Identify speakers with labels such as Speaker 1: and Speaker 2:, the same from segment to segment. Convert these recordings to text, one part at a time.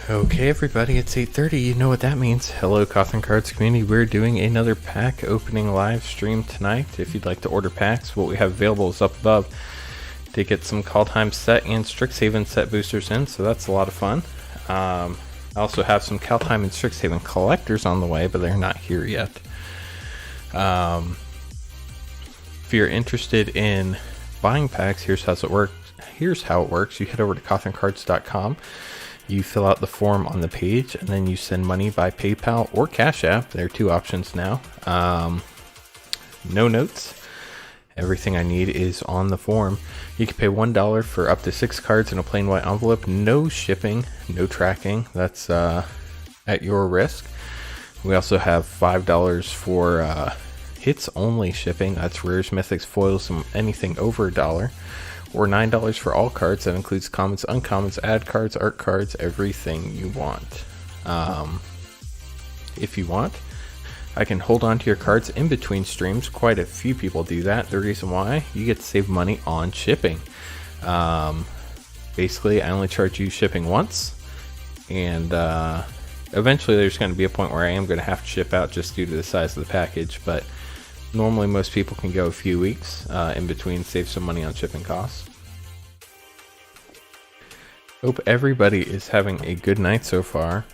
Speaker 1: Okay everybody, it's 8:30, you know what that means. Hello CothernCards community, we're doing another pack opening live stream tonight. If you'd like to order packs, what we have available is up above to get some Kaldheim set and Strixhaven set boosters in, so that's a lot of fun. I also have some Kaldheim and Strixhaven collectors on the way, but they're not here yet. If you're interested in buying packs, here's how it works. You head over to CothernCards.com. You fill out the form on the page, and then you send money by PayPal or Cash App. There are two options now. No notes. Everything I need is on the form. You can pay $1 for up to 6 cards in a plain white envelope. No shipping, no tracking. That's at your risk. We also have $5 for hits only shipping. That's rares, mythics, foils, and anything over $1. Or $9 for all cards. That includes commons, uncommons, ad cards, art cards, everything you want. If you want, I can hold on to your cards in between streams. Quite a few people do that. The reason why, you get to save money on shipping. Basically, I only charge you shipping once, and eventually there's going to be a point where I am going to have to ship out just due to the size of the package, but normally most people can go a few weeks in between, save some money on shipping costs. Hope everybody is having a good night so far.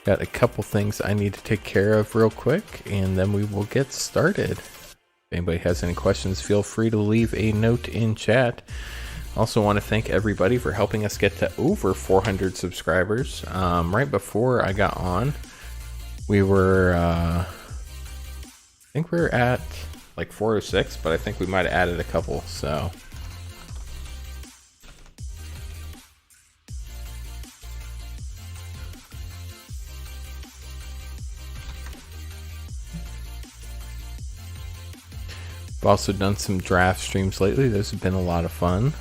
Speaker 1: Got a couple things I need to take care of real quick, and then we will get started. If anybody has any questions, feel free to leave a note in chat. Also want to thank everybody for helping us get to over 400 subscribers. Right before I got on, we were I think we were at like 406, but I think we might have added a couple, so. I've also done some draft streams lately. Those have been a lot of fun.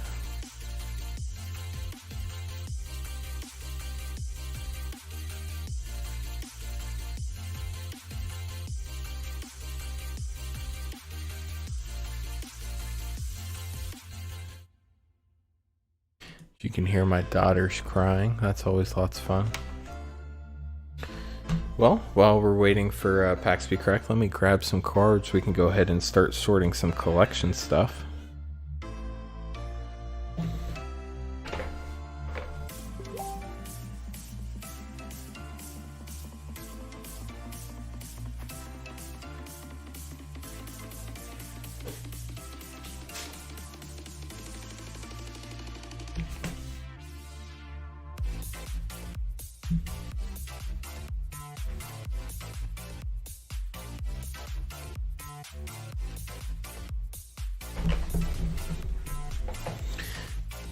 Speaker 1: You can hear my daughters crying. That's always lots of fun. Well, while we're waiting for packs to be cracked, let me grab some cards. We can go ahead and start sorting some collection stuff.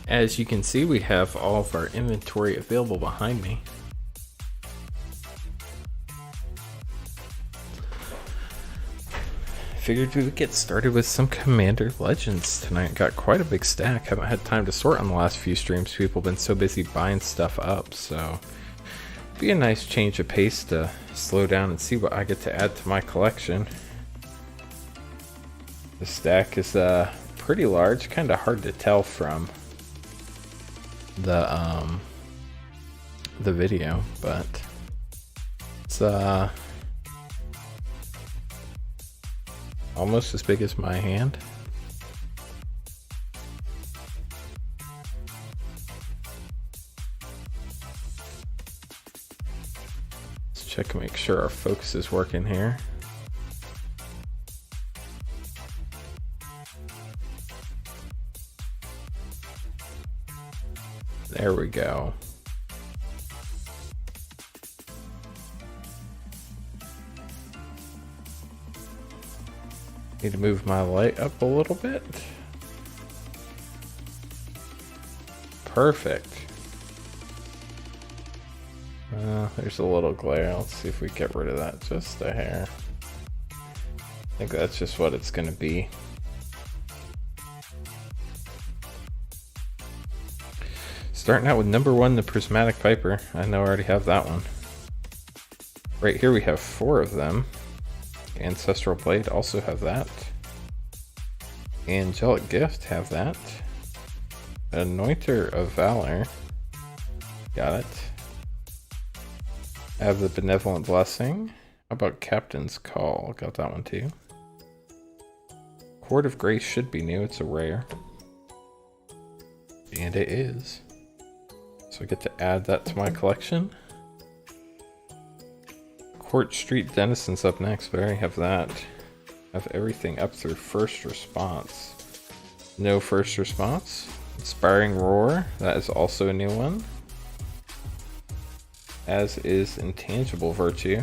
Speaker 1: As you can see, we have all of our inventory available behind me. Figured we would get started with some Commander Legends tonight. Got quite a big stack. Haven't had time to sort on the last few streams. People have been so busy buying stuff up, so be a nice change of pace to slow down and see what I get to add to my collection. The stack is pretty large, kind of hard to tell from the video, but it's almost as big as my hand. Let's check and make sure our focus is working here. There we go. Need to move my light up a little bit. Perfect. There's a little glare. Let's see if we get rid of that just a hair. I think that's just what it's going to be. Starting out with number 1, the Prismatic Piper. I know I already have that one. Right here we have 4 of them. Ancestral Blade, also have that. Angelic Gift, have that. Anointer of Valor. Got it. I have the Benevolent Blessing. How about Captain's Call? Got that one too. Court of Grace should be new. It's a rare. And it is. So I get to add that to my collection. Court Street Denizens up next, but I already have that. I have everything up through First Response. No First Response. Inspiring Roar, that is also a new one. As is Intangible Virtue.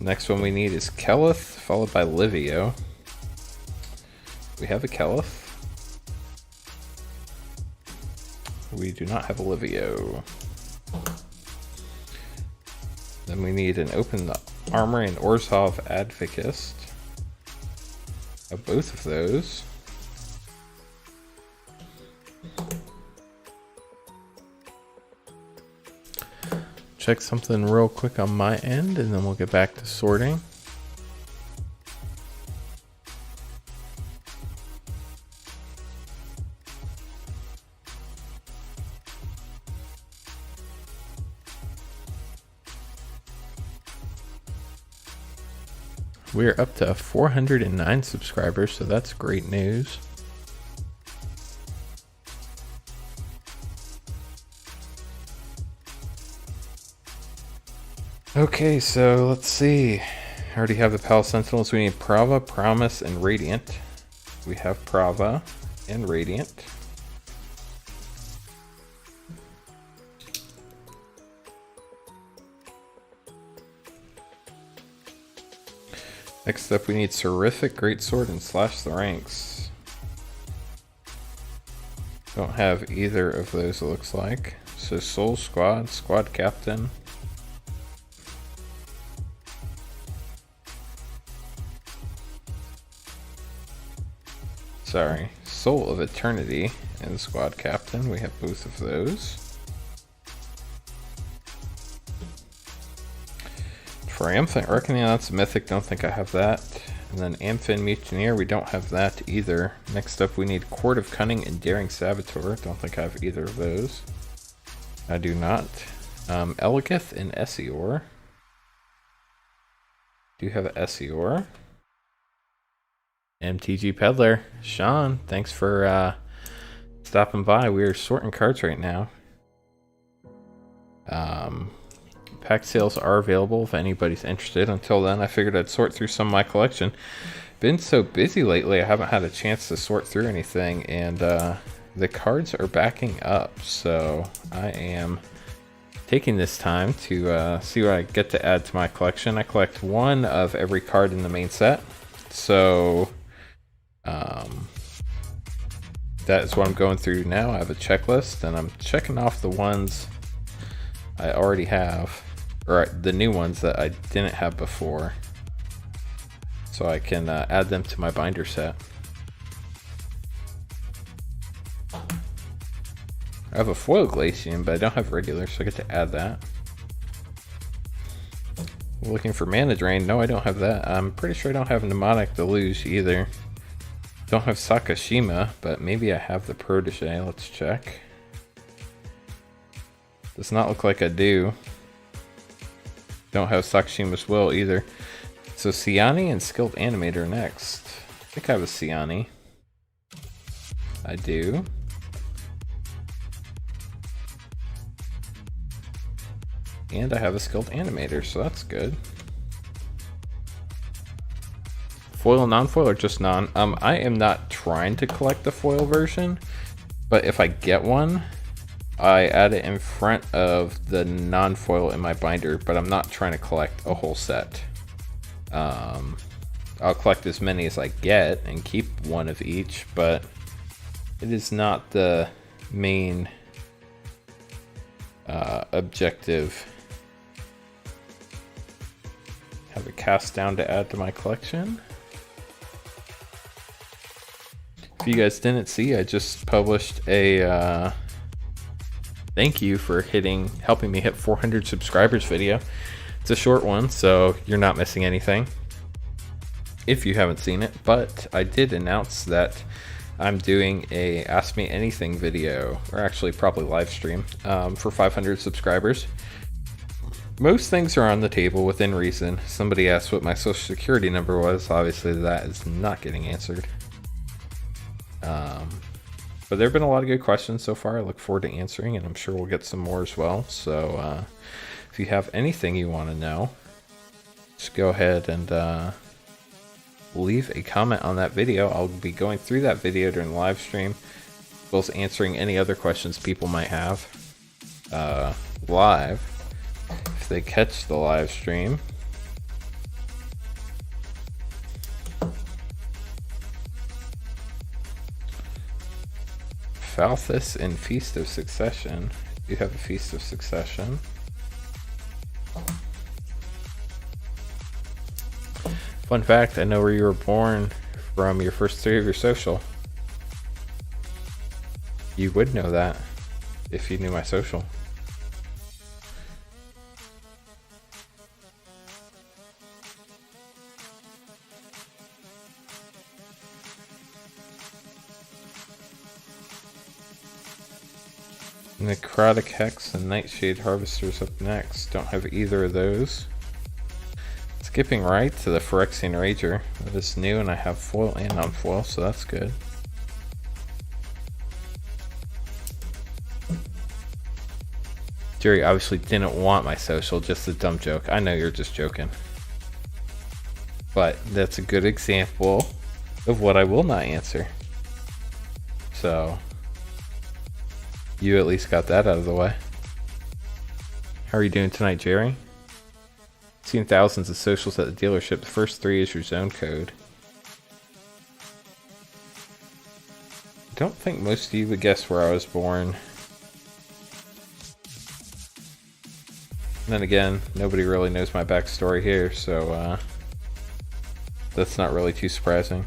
Speaker 1: Next one we need is Kelith, followed by Livio. We have a Kelith. We do not have a Livio. Then we need an Open the Armory and Orzhov Advocist. Of both of those. Check something real quick on my end and then we'll get back to sorting. We're up to 409 subscribers, so that's great news. Okay, so let's see. I already have the Palace Sentinels. We need Prava, Promise, and Radiant. We have Prava and Radiant. Next up, we need Seraphic Greatsword and Slash the Ranks. Don't have either of those, it looks like. So Soul Squad, Squad Captain. Sorry, Soul of Eternity and Squad Captain. We have both of those. Triumphant Reckoning, that's Mythic, don't think I have that. And then Amphin Mutineer, we don't have that either. Next up we need Court of Cunning and Daring Saboteur, don't think I have either of those. I do not. Elegith and Essior. Do have Essior. MTG Peddler, Sean, thanks for stopping by. We're sorting cards right now. Pack sales are available if anybody's interested. Until then, I figured I'd sort through some of my collection. Been so busy lately, I haven't had a chance to sort through anything, and the cards are backing up, so I am taking this time to see what I get to add to my collection. I collect one of every card in the main set, so that is what I'm going through now. I have a checklist, and I'm checking off the ones I already have, or the new ones that I didn't have before, so I can add them to my binder set. I have a foil Glacian, but I don't have regular, so I get to add that. Looking for Mana Drain. No, I don't have that. I'm pretty sure I don't have Mnemonic Deluge either. Don't have Sakashima, but maybe I have the Protege. Let's check. Does not look like I do. Don't have Sakashima's Will either. So Siani and Skilled Animator next. I think I have a Siani. I do. And I have a Skilled Animator, so that's good. Foil and non-foil or just non? I am not trying to collect the foil version, but if I get one, I add it in front of the non-foil in my binder, but I'm not trying to collect a whole set. I'll collect as many as I get and keep one of each, but it is not the main objective. Have a Cast Down to add to my collection. If you guys didn't see, I just published a thank you for helping me hit 400 subscribers video. It's a short one, so you're not missing anything. if you haven't seen it, but I did announce that I'm doing a Ask Me Anything video, or actually probably live stream, for 500 subscribers. Most things are on the table within reason. Somebody asked what my social security number was. Obviously that is not getting answered. But there have been a lot of good questions so far. I look forward to answering, and I'm sure we'll get some more as well. So if you have anything you want to know, just go ahead and leave a comment on that video. I'll be going through that video during the live stream, as well as answering any other questions people might have live if they catch the live stream. Falthus and Feast of Succession. You have a Feast of Succession. Fun fact, I know where you were born from your first 3 of your social. You would know that if you knew my social. Necrotic Hex and Nightshade Harvester's up next. Don't have either of those. Skipping right to the Phyrexian Ranger. That is new, and I have foil and non-foil, so that's good. Jerry obviously didn't want my social, just a dumb joke. I know you're just joking. But that's a good example of what I will not answer. So you at least got that out of the way. How are you doing tonight, Jerry? Seen thousands of socials at the dealership. The first 3 is your zone code. I don't think most of you would guess where I was born. And then again, nobody really knows my backstory here, so that's not really too surprising.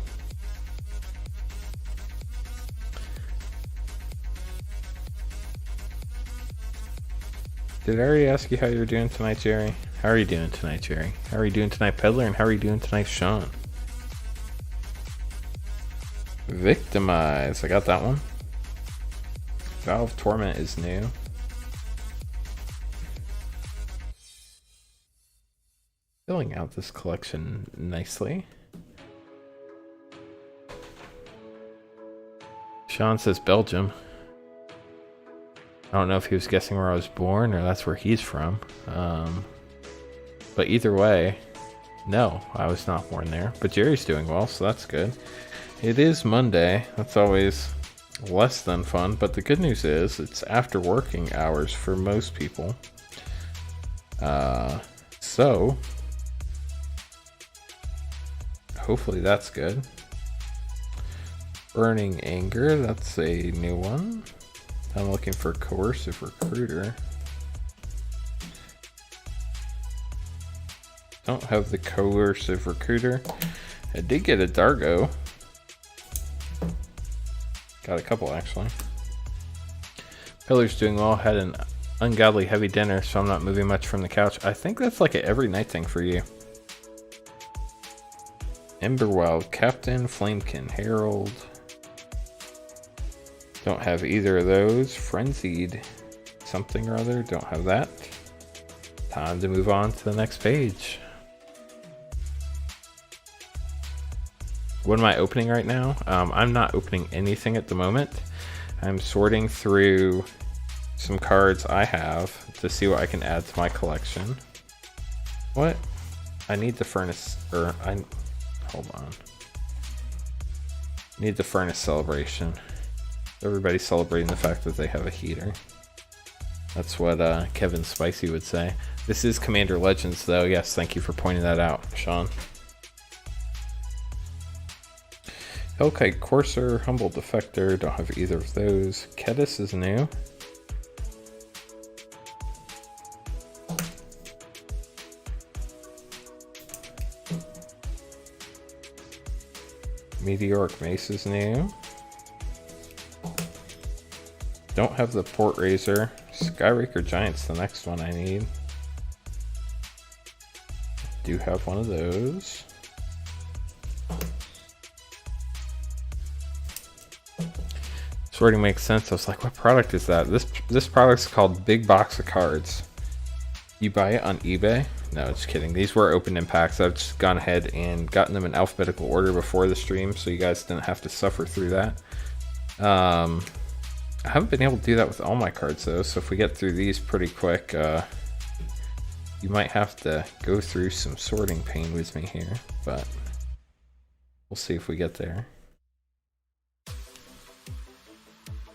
Speaker 1: Did I already ask you how you're doing tonight, Jerry? How are you doing tonight, Jerry? How are you doing tonight, Peddler? And how are you doing tonight, Sean? Victimize. I got that one. Valve Torment is new. Filling out this collection nicely. Sean says Belgium. I don't know if he was guessing where I was born or that's where he's from. But either way, no, I was not born there. But Jerry's doing well, so that's good. It is Monday. That's always less than fun. But the good news is it's after working hours for most people. So hopefully that's good. Burning Anger, that's a new one. I'm looking for Coercive Recruiter. Don't have the Coercive Recruiter. I did get a Dargo. Got a couple actually. Pillar's doing well. Had an ungodly heavy dinner, so I'm not moving much from the couch. I think that's like an every night thing for you. Emberwild, Captain, Flamekin, Herald. Don't have either of those. Frenzied something or other. Don't have that. Time to move on to the next page. What am I opening right now? I'm not opening anything at the moment. I'm sorting through some cards I have to see what I can add to my collection. What? I need the furnace, or hold on. Need the furnace celebration. Everybody's celebrating the fact that they have a heater. That's what Kevin Spicy would say. This is Commander Legends, though. Yes, thank you for pointing that out, Sean. Hellkite Courser, Humble Defector, don't have either of those. Kedis is new. Meteor Mace is new. Don't have the Port Razor. Skyraker Giant's the next one I need. Do have one of those. sorting makes sense. I was like, what product is that? This product's called Big Box of Cards. You buy it on eBay? No, just kidding. These were opened in packs. I've just gone ahead and gotten them in alphabetical order before the stream, so you guys didn't have to suffer through that. I haven't been able to do that with all my cards though, so if we get through these pretty quick, you might have to go through some sorting pain with me here, but we'll see if we get there.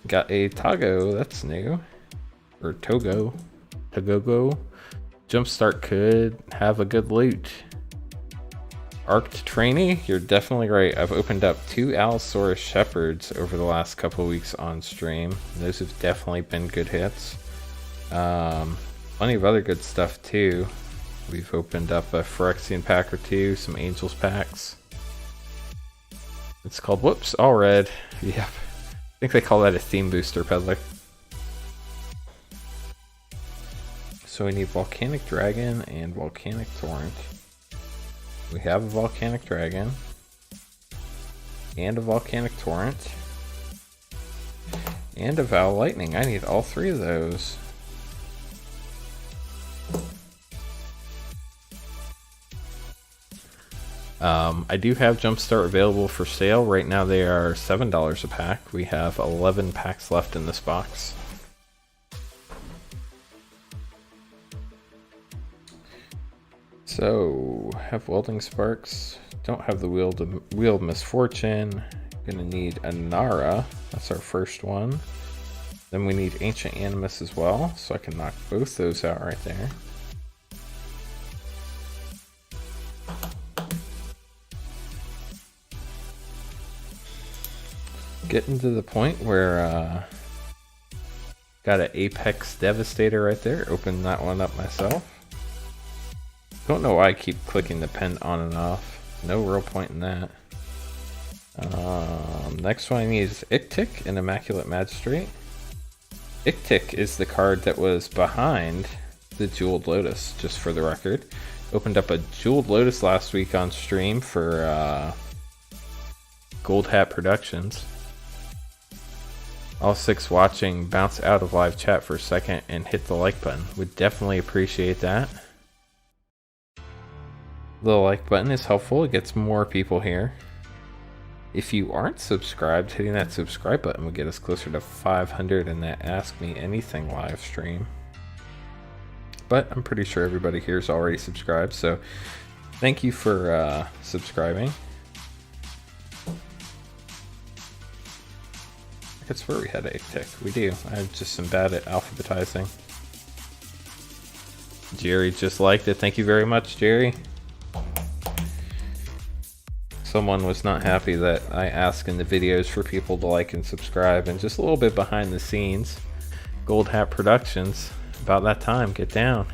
Speaker 1: Got a Tago, that's new. Or Togo. Togogo. Jumpstart could have a good loot. Arced Trainee, you're definitely right. I've opened up 2 Allosaurus Shepherds over the last couple of weeks on stream. Those have definitely been good hits. Plenty of other good stuff too. We've opened up a Phyrexian pack or 2, some Angels packs. It's called, whoops, all red. Yep. I think they call that a theme booster, Peddler. So we need Volcanic Dragon and Volcanic Torrent. We have a Volcanic Dragon and a Volcanic Torrent and a Val Lightning. I need all 3 of those. I do have Jumpstart available for sale. Right now they are $7 a pack. We have 11 packs left in this box. So, have Welding Sparks. Don't have the Wheel of Misfortune. Gonna need a Nara. That's our first one. Then we need Ancient Animus as well, so I can knock both those out right there. Getting to the point where got an Apex Devastator right there. Open that one up myself. Don't know why I keep clicking the pen on and off. No real point in that. Next one I need is Ictic, an Immaculate Magistrate. Ictic is the card that was behind the Jeweled Lotus, just for the record. Opened up a Jeweled Lotus last week on stream for Gold Hat Productions. All 6 watching, bounce out of live chat for a second and hit the like button. Would definitely appreciate that. The like button is helpful. It gets more people here. If you aren't subscribed, hitting that subscribe button would get us closer to 500 in that Ask Me Anything live stream. But I'm pretty sure everybody here is already subscribed, so thank you for subscribing. I could swear we had a tick. We do. I just am bad at alphabetizing. Jerry just liked it. Thank you very much, Jerry. Someone was not happy that I ask in the videos for people to like and subscribe, and just a little bit behind the scenes. Gold Hat Productions, about that time, get down.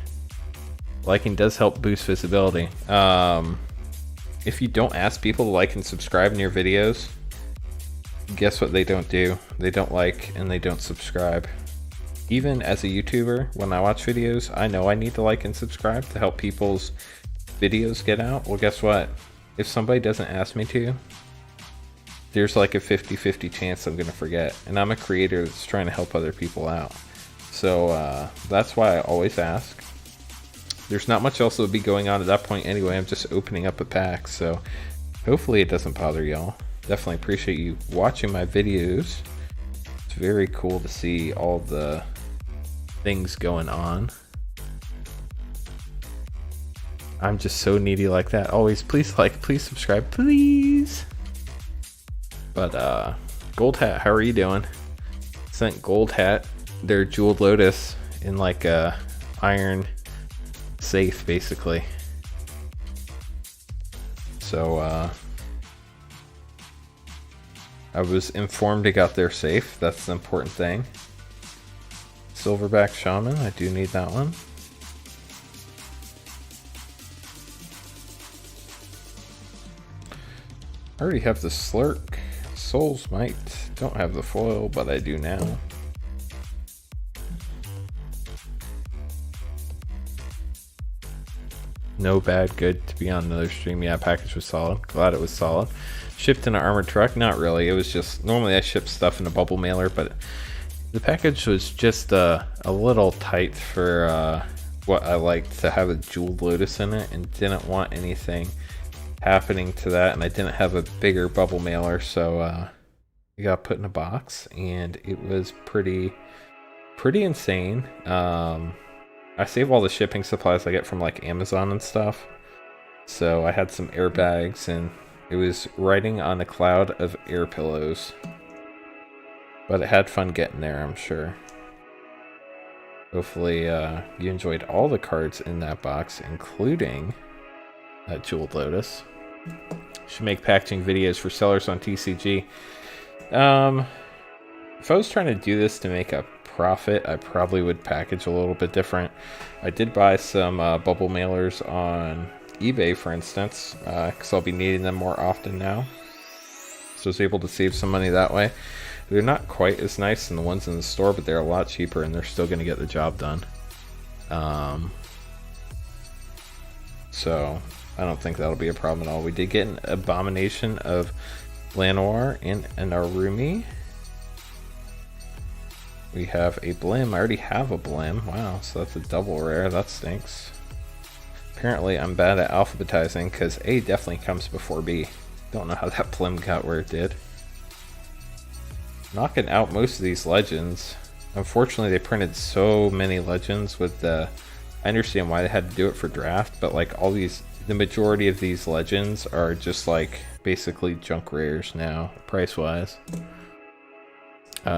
Speaker 1: Liking does help boost visibility. If you don't ask people to like and subscribe in your videos, guess what they don't do? They don't like and they don't subscribe. Even as a YouTuber, when I watch videos, I know I need to like and subscribe to help people's videos get out. Well, guess what? If somebody doesn't ask me to, there's like a 50-50 chance I'm gonna forget. And I'm a creator that's trying to help other people out. So that's why I always ask. There's not much else that would be going on at that point anyway. I'm just opening up a pack, so hopefully it doesn't bother y'all. Definitely appreciate you watching my videos. It's very cool to see all the things going on. I'm just so needy like that. Always, please like, please subscribe, please. But Gold Hat, how are you doing? Sent Gold Hat their Jeweled Lotus in like a iron safe, basically. So I was informed it got there safe. That's the important thing. Silverback Shaman, I do need that one. I already have the Slurk. Souls Might. Don't have the foil, but I do now. No bad, good to be on another stream. Yeah, package was solid. Glad it was solid. Shipped in an armored truck? Not really. It was just, normally I ship stuff in a bubble mailer, but the package was just a little tight for what I liked to have a jeweled lotus in it, and didn't want anything happening to that, and I didn't have a bigger bubble mailer, so it got put in a box, and it was pretty insane. I save all the shipping supplies I get from like Amazon and stuff, so I had some airbags, and it was riding on a cloud of air pillows, but it had fun getting there, I'm sure. Hopefully you enjoyed all the cards in that box, including that jeweled lotus. Should make packaging videos for sellers on TCG. If I was trying to do this to make a profit, I probably would package a little bit different. I did buy some bubble mailers on eBay, for instance, because I'll be needing them more often now, so I was able to save some money that way. They're not quite as nice as the ones in the store, but they're a lot cheaper, and they're still going to get the job done. So I don't think that'll be a problem at all. We did get an Abomination of Llanowar and an Arumi. We have a Blim. I already have a Blim. Wow, so that's a double rare. That stinks. Apparently I'm bad at alphabetizing, because A definitely comes before B. Don't know how that Blim got where it did. Knocking out most of these legends. Unfortunately, they printed so many legends with the... I understand why they had to do it for draft, but like all these... The majority of these legends are just like basically junk rares now, price-wise.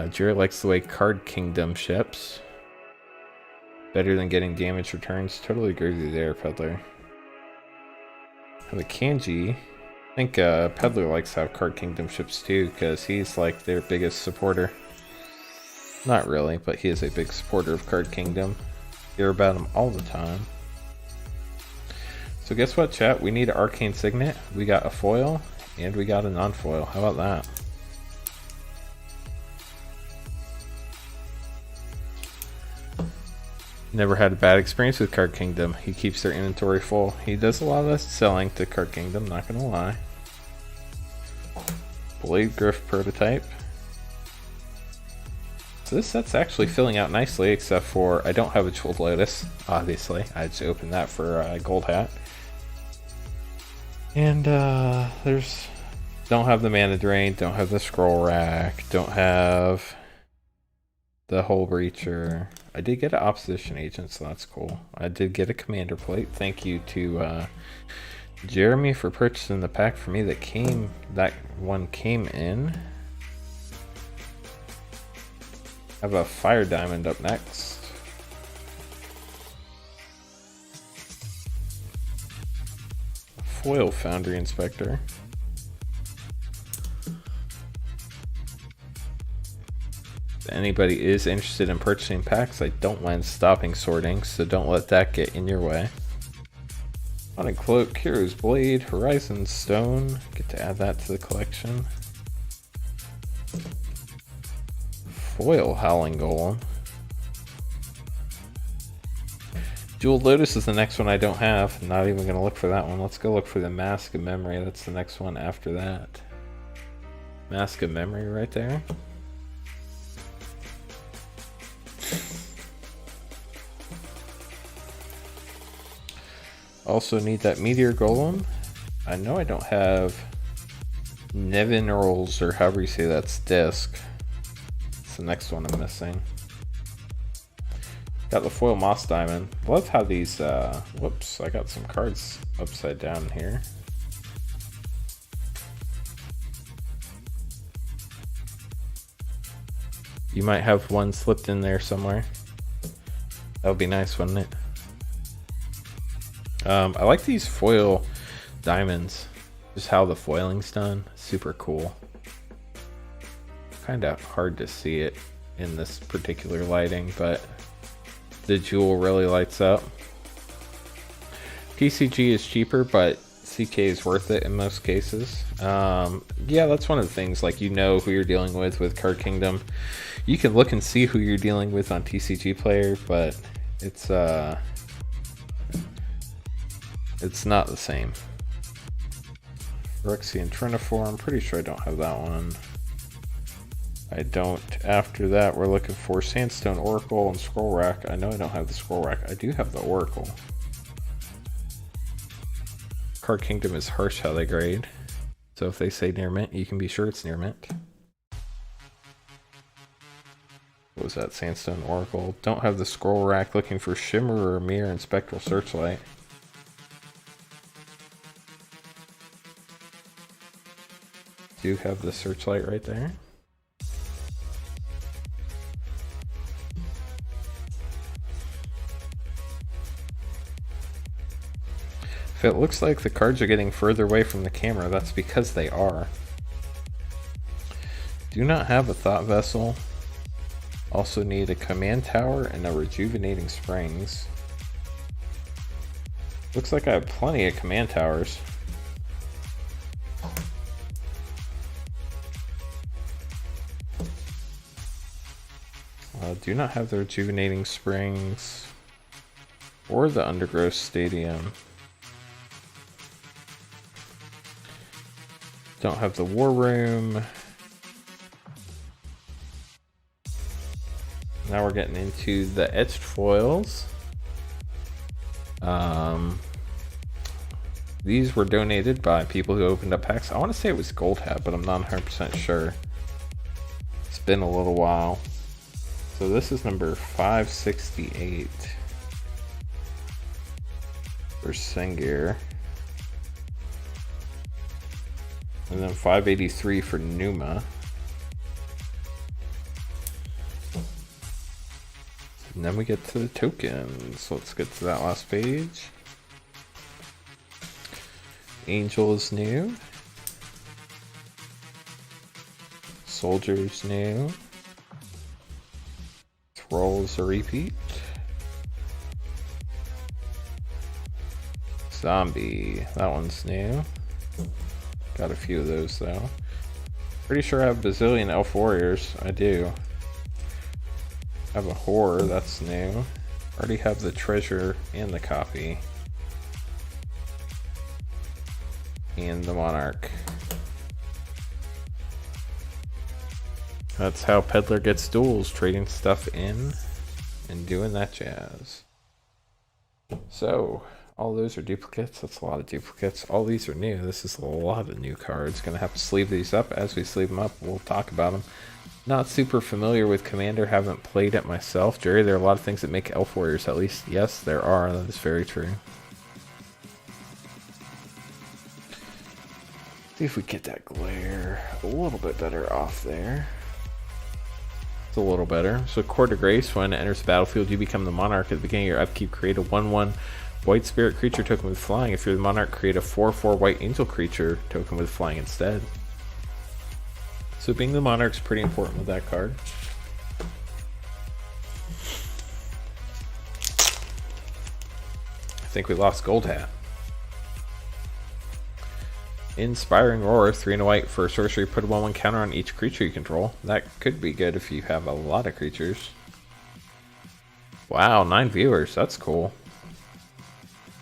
Speaker 1: Jerry likes the way Card Kingdom ships. Better than getting damage returns. Totally agree with you there, Peddler. Have a Kanji. I think Peddler likes how Card Kingdom ships too, because he's like their biggest supporter. Not really, but he is a big supporter of Card Kingdom. Hear about him all the time. So guess what, chat? We need an Arcane Signet. We got a foil, and we got a non-foil. How about that? Never had a bad experience with Card Kingdom. He keeps their inventory full. He does a lot of selling to Card Kingdom, not gonna lie. Blade Griff prototype. So this set's actually filling out nicely, except for I don't have a Jeweled Lotus, obviously. I just opened that for Gold Hat. And don't have the Mana Drain, don't have the Scroll Rack, don't have the Hull Breacher. I did get an Opposition Agent, so that's cool. I did get a Commander Plate. Thank you to Jeremy for purchasing the pack for me that one came in. I have a Fire Diamond up next. A foil Foundry Inspector. If anybody is interested in purchasing packs, I don't mind stopping sorting, so don't let that get in your way. Haunted Cloak, Hero's Blade, Horizon Stone. Get to add that to the collection. Foil Howling Golem. Jeweled Lotus is the next one I don't have. Not even going to look for that one. Let's go look for the Mask of Memory. That's the next one after that. Mask of Memory right there. Also need that Meteor Golem. I know I don't have Nevin Rolls, or however you say that's disc. It's the next one I'm missing. Got the foil Moss Diamond. Love how these, whoops, I got some cards upside down here. You might have one slipped in there somewhere. That would be nice, wouldn't it? I like these foil diamonds. Just how the foiling's done. Super cool. Kind of hard to see it in this particular lighting, but the jewel really lights up. TCG is cheaper, but CK is worth it in most cases. Yeah, that's one of the things, like, you know who you're dealing with Card Kingdom. You can look and see who you're dealing with on TCG Player, but it's It's not the same. Phyrexian Ranger, I'm pretty sure I don't have that one. I don't. After that, we're looking for Sandstone Oracle and Scroll Rack. I know I don't have the Scroll Rack. I do have the Oracle. Card Kingdom is harsh how they grade. So if they say near mint, you can be sure it's near mint. What was that? Sandstone Oracle. Don't have the Scroll Rack. Looking for Shimmer or Mirror and Spectral Searchlight. Do have the Searchlight right there. If it looks like the cards are getting further away from the camera, that's because they are. Do not have a Thought Vessel. Also need a Command Tower and a Rejuvenating Springs. Looks like I have plenty of Command Towers. Do not have the Rejuvenating Springs or the Undergrowth Stadium. Don't have the War Room. Now we're getting into the etched foils. These were donated by people who opened up packs. I want to say it was Gold Hat, but I'm not 100% sure. It's been a little while. So this is number 568 for Sengir. And then 583 for Numa. And then we get to the tokens. Let's get to that last page. Angel is new. Soldier is new. Thrall is a repeat. Zombie, that one's new. Got a few of those though. Pretty sure I have a bazillion Elf Warriors. I do. I have a Horror, that's new. Already have the Treasure and the Copy. And the Monarch. That's how Peddler gets duels, trading stuff in and doing that jazz. So, all those are duplicates. That's a lot of duplicates. All these are new. This is a lot of new cards. Gonna have to sleeve these up. As we sleeve them up, we'll talk about them. Not super familiar with Commander. Haven't played it myself. Jerry, there are a lot of things that make Elf Warriors at least. Yes, there are. That is very true. See if we get that glare a little bit better off there. It's a little better. So Court of Grace, when it enters the battlefield, you become the Monarch. At the beginning of your upkeep, create a 1/1 White Spirit creature token with flying. If you're the Monarch, create a 4/4 White Angel creature token with flying instead. So being the Monarch's pretty important with that card. I think we lost Gold Hat. Inspiring Roar, 3 and a white for sorcery. Put a 1/1 counter on each creature you control. That could be good if you have a lot of creatures. Wow, 9 viewers. That's cool.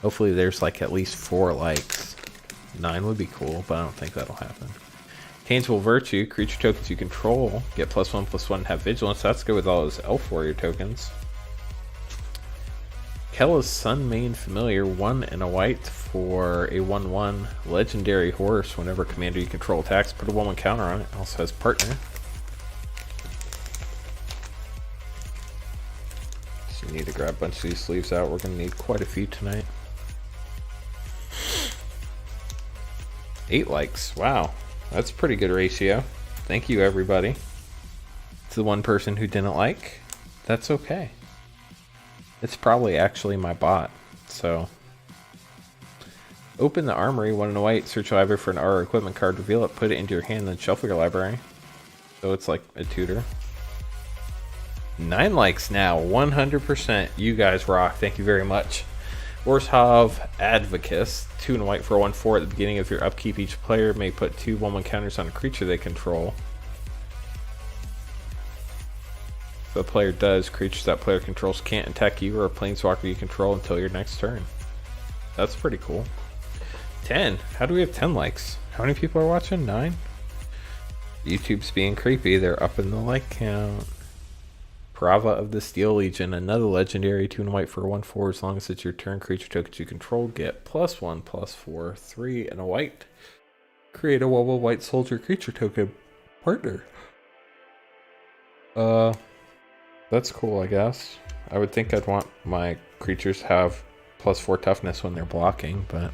Speaker 1: Hopefully there's like at least 4 likes. 9 would be cool, but I don't think that'll happen. Tangible Virtue, creature tokens you control get +1/+1 and have vigilance. That's good with all those Elf Warrior tokens. Kella's Sunmane Familiar, 1 and a white for a 1/1 legendary horse. Whenever commander you control attacks, put a 1/1 counter on it. Also has partner. So you need to grab a bunch of these sleeves out. We're going to need quite a few tonight. 8 likes. Wow. That's a pretty good ratio. Thank you, everybody. To the one person who didn't like, that's okay. It's probably actually my bot. So, open the armory, 1 and a white, search your library for an R equipment card, reveal it, put it into your hand, then shuffle your library. So it's like a tutor. 9 likes now, 100%. You guys rock. Thank you very much. Warshov Advocus, 2 and a white for a 1/4. At the beginning of your upkeep, each player may put 2 1/1 counters on a creature they control. If the player does, creatures that player controls can't attack you or a planeswalker you control until your next turn. That's pretty cool. 10. How do we have 10 likes? How many people are watching? 9? YouTube's being creepy. They're up in the like count. Parava of the Steel Legion. Another legendary 2 and white for a 1/4. As long as it's your turn, creature tokens you control get +1/+4. 3 and a white. Create a 1/1 white soldier creature token partner. That's cool, I guess. I would think I'd want my creatures to have +4 toughness when they're blocking, but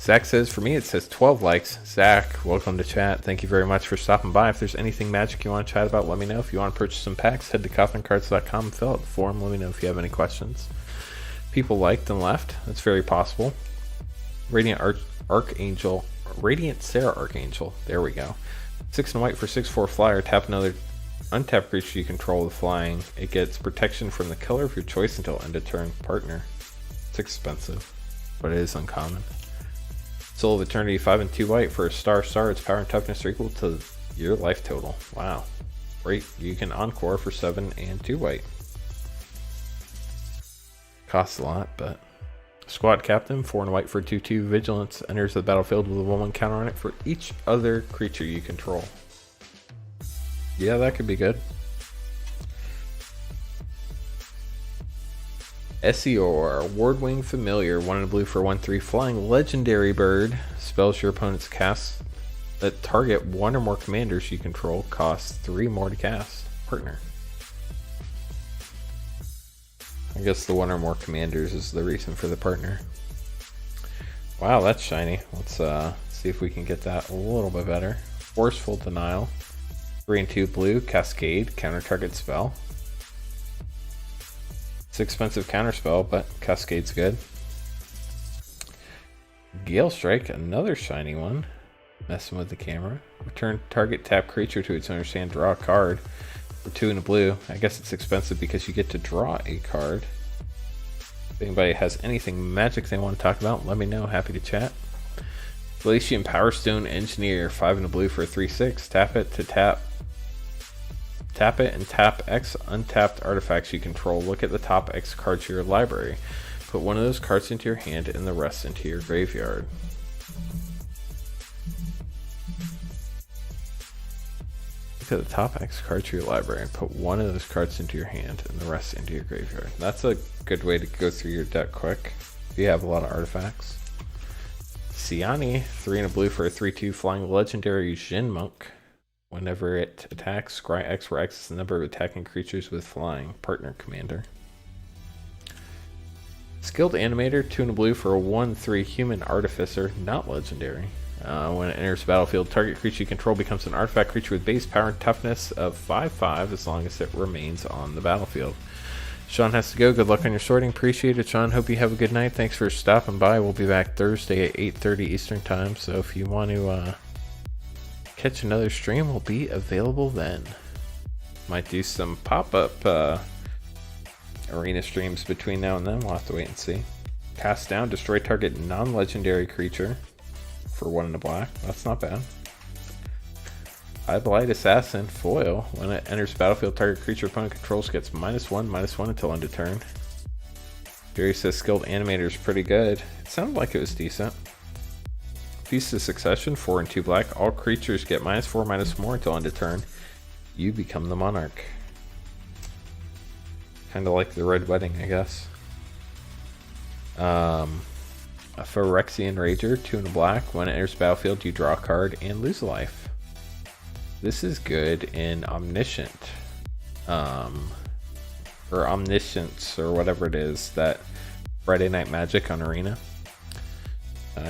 Speaker 1: Zach says, for me, it says 12 likes. Zach, welcome to chat. Thank you very much for stopping by. If there's anything Magic you want to chat about, let me know. If you want to purchase some packs, head to CothernCards.com and fill out the form. Let me know if you have any questions. People liked and left. That's very possible. Radiant Archangel. Radiant Sarah Archangel. There we go. 6 and white for 6/4 flyer. Tap another untapped creature you control with flying. It gets protection from the killer of your choice until end of turn. Partner. It's expensive, but it is uncommon. Soul of Eternity, 5 and 2 white for a star. Its power and toughness are equal to your life total. Wow. Great. You can encore for 7 and 2 white. Costs a lot, but Squad Captain, 4 and white for 2/2 vigilance, enters the battlefield with a 1/1 counter on it for each other creature you control. Yeah, that could be good. Essior, Wardwing Familiar, 1 and a blue for 1/3 flying legendary bird. Spells your opponent's cast that target 1 or more commanders you control, costs 3 more to cast. Partner. I guess the 1 or more commanders is the reason for the partner. Wow, that's shiny. Let's see if we can get that a little bit better. Forceful Denial, 3 and 2 blue, Cascade, counter target spell. It's expensive counter spell, but Cascade's good. Gale Strike, another shiny one. Messing with the camera. Return target tap creature to its owner's hand, draw a card. For 2 and a blue. I guess it's expensive because you get to draw a card. If anybody has anything Magic they want to talk about, let me know. Happy to chat. Glacian Powerstone Engineer, 5 and a blue for a 3/6. Tap it to tap it and tap X untapped artifacts you control. Look at the top X cards of your library. Put one of those cards into your hand and the rest into your graveyard. Look at the top X cards of your library and put one of those cards into your hand and the rest into your graveyard. That's a good way to go through your deck quick if you have a lot of artifacts. Siani, 3 and a blue for a 3/2 flying legendary Jin Monk. Whenever it attacks, scry X, where X is the number of attacking creatures with flying. Partner commander. Skilled Animator, 2 and a blue for a 1/3 human artificer, not legendary. When it enters the battlefield, target creature you control becomes an artifact creature with base power and toughness of 5/5 as long as it remains on the battlefield. Sean has to go. Good luck on your sorting. Appreciate it, Sean. Hope you have a good night. Thanks for stopping by. We'll be back Thursday at 8:30 Eastern Time, so if you want to catch another stream, will be available then. Might do some pop-up arena streams between now and then. We'll have to wait and see. Cast down, destroy target non-legendary creature for 1 and a black. That's not bad. Blight Assassin, foil. When it enters battlefield, target creature opponent controls gets -1/-1 until end of turn. Jerry says Skilled Animator is pretty good. It sounded like it was decent. Feast of Succession, 4 and 2 black. All creatures get -4/-4 until end of turn. You become the monarch. Kind of like the Red Wedding, I guess. A Phyrexian Ranger, 2 and a black. When it enters battlefield, you draw a card and lose a life. This is good in Omniscient. Or Omniscience, or whatever it is, that Friday Night Magic on Arena.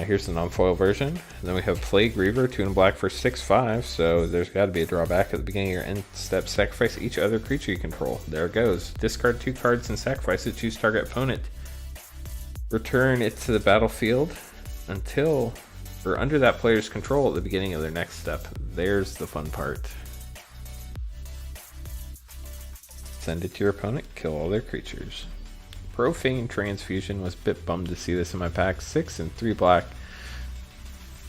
Speaker 1: Here's the non-foil version. And then we have Plague Reaver, 2 and black for 6/5, so there's got to be a drawback. At the beginning of your end step, sacrifice each other creature you control. There it goes. Discard 2 cards and sacrifice it. Choose target opponent. Return it to the battlefield until or under that player's control at the beginning of their next step. There's the fun part. Send it to your opponent, kill all their creatures. Profane Transfusion, was a bit bummed to see this in my pack. 6 and 3 black.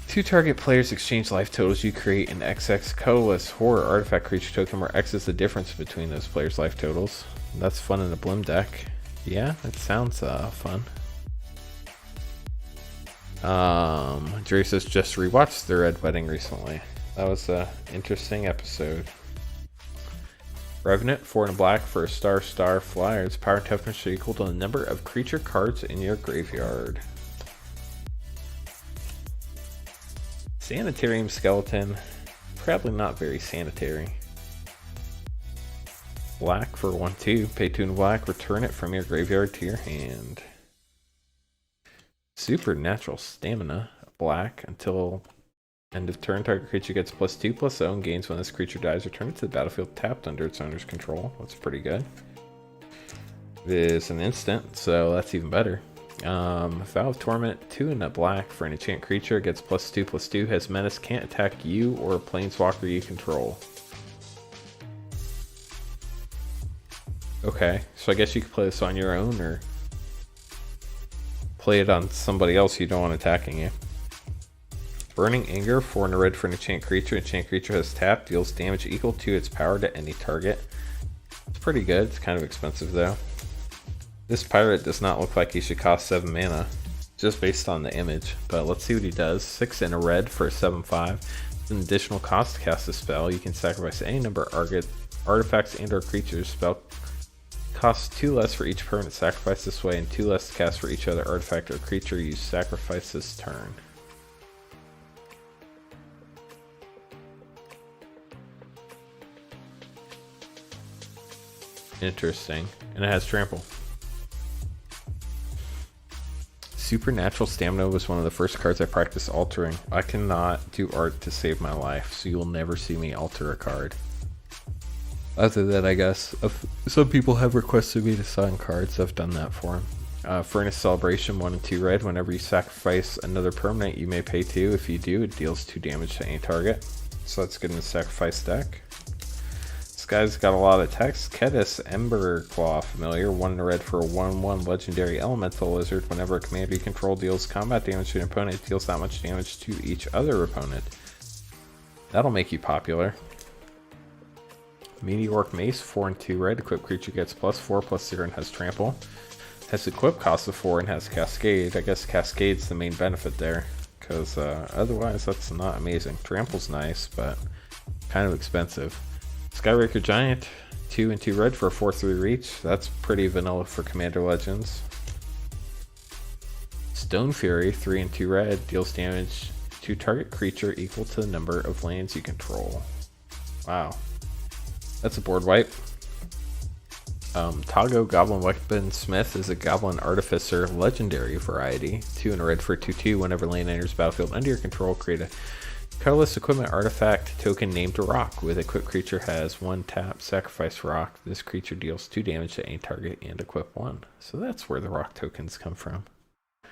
Speaker 1: 2 target players exchange life totals. You create an XX colorless horror artifact creature token where X is the difference between those players' life totals. That's fun in a Blim deck. Yeah, it sounds fun. Jerry says just rewatched The Red Wedding recently. That was an interesting episode. Revenant, 4 and a black for a star flyer. Its power and toughness should equal to the number of creature cards in your graveyard. Sanitarium skeleton. Probably not very sanitary. Black for 1/2. Pay 2 and black. Return it from your graveyard to your hand. Supernatural stamina. Black until end of turn. Target creature gets +2/+0 and gains when this creature dies. Return it to the battlefield tapped under its owner's control. That's pretty good. It is an instant, so that's even better. Vow of Torment, 2 and a black for an enchant creature. Gets +2/+2. Has menace. Can't attack you or a planeswalker you control. Okay, so I guess you could play this on your own or play it on somebody else you don't want attacking you. Burning Anger, 4 and a red for an enchant creature. Enchant creature has tapped, deals damage equal to its power to any target. It's pretty good. It's kind of expensive though. This pirate does not look like he should cost 7 mana, just based on the image. But let's see what he does. 6 and a red for a 7/5. It's an additional cost to cast a spell. You can sacrifice any number of artifacts and or creatures. Spell costs 2 less for each permanent sacrifice this way, and 2 less to cast for each other artifact or creature you sacrifice this turn. Interesting. And it has trample. Supernatural Stamina was one of the first cards I practiced altering. I cannot do art to save my life, so you will never see me alter a card. Other than, I guess, some people have requested me to sign cards. I've done that for them. Furnace Celebration, 1 and 2 red. Whenever you sacrifice another permanent, you may pay 2. If you do, it deals 2 damage to any target. So that's good in the sacrifice deck. This guy's got a lot of text. Kedis Ember Claw familiar, 1 and a red for a 1/1 legendary elemental lizard. Whenever a commander you control deals combat damage to an opponent, it deals that much damage to each other opponent. That'll make you popular. Meteor Mace, 4 and 2 red. Equipped creature gets +4/+0 and has trample. Has equip cost of 4 and has Cascade. I guess Cascade's the main benefit there, because otherwise that's not amazing. Trample's nice, but kind of expensive. Skyraker Giant, 2 and 2 red for a 4/3 reach. That's pretty vanilla for Commander Legends. Stone Fury, 3 and 2 red, deals damage to target creature equal to the number of lands you control. Wow. That's a board wipe. Tago Goblin Weaponsmith is a Goblin Artificer legendary variety. 2 and a red for 2/2. Whenever land enters battlefield under your control, create a colorless equipment artifact token named Rock. With equipped creature has 1 tap, sacrifice Rock. This creature deals 2 damage to any target and equip 1. So that's where the Rock tokens come from. At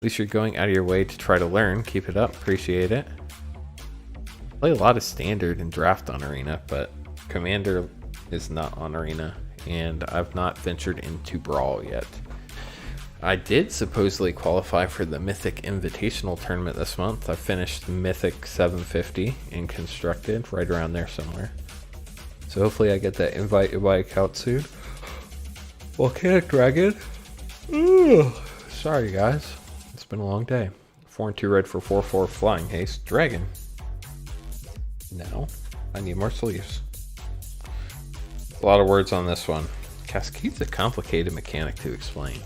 Speaker 1: least you're going out of your way to try to learn. Keep it up. Appreciate it. Play a lot of Standard and Draft on Arena, but Commander is not on Arena, and I've not ventured into Brawl yet. I did supposedly qualify for the Mythic Invitational Tournament this month. I finished Mythic 750 in Constructed, right around there somewhere. So hopefully I get that invite in my account soon. Volcanic Dragon. Ooh, sorry guys, it's been a long day. 4 and 2 red for 4/4 Flying Haste Dragon. Now I need more sleeves. A lot of words on this one. Cascade's a complicated mechanic to explain.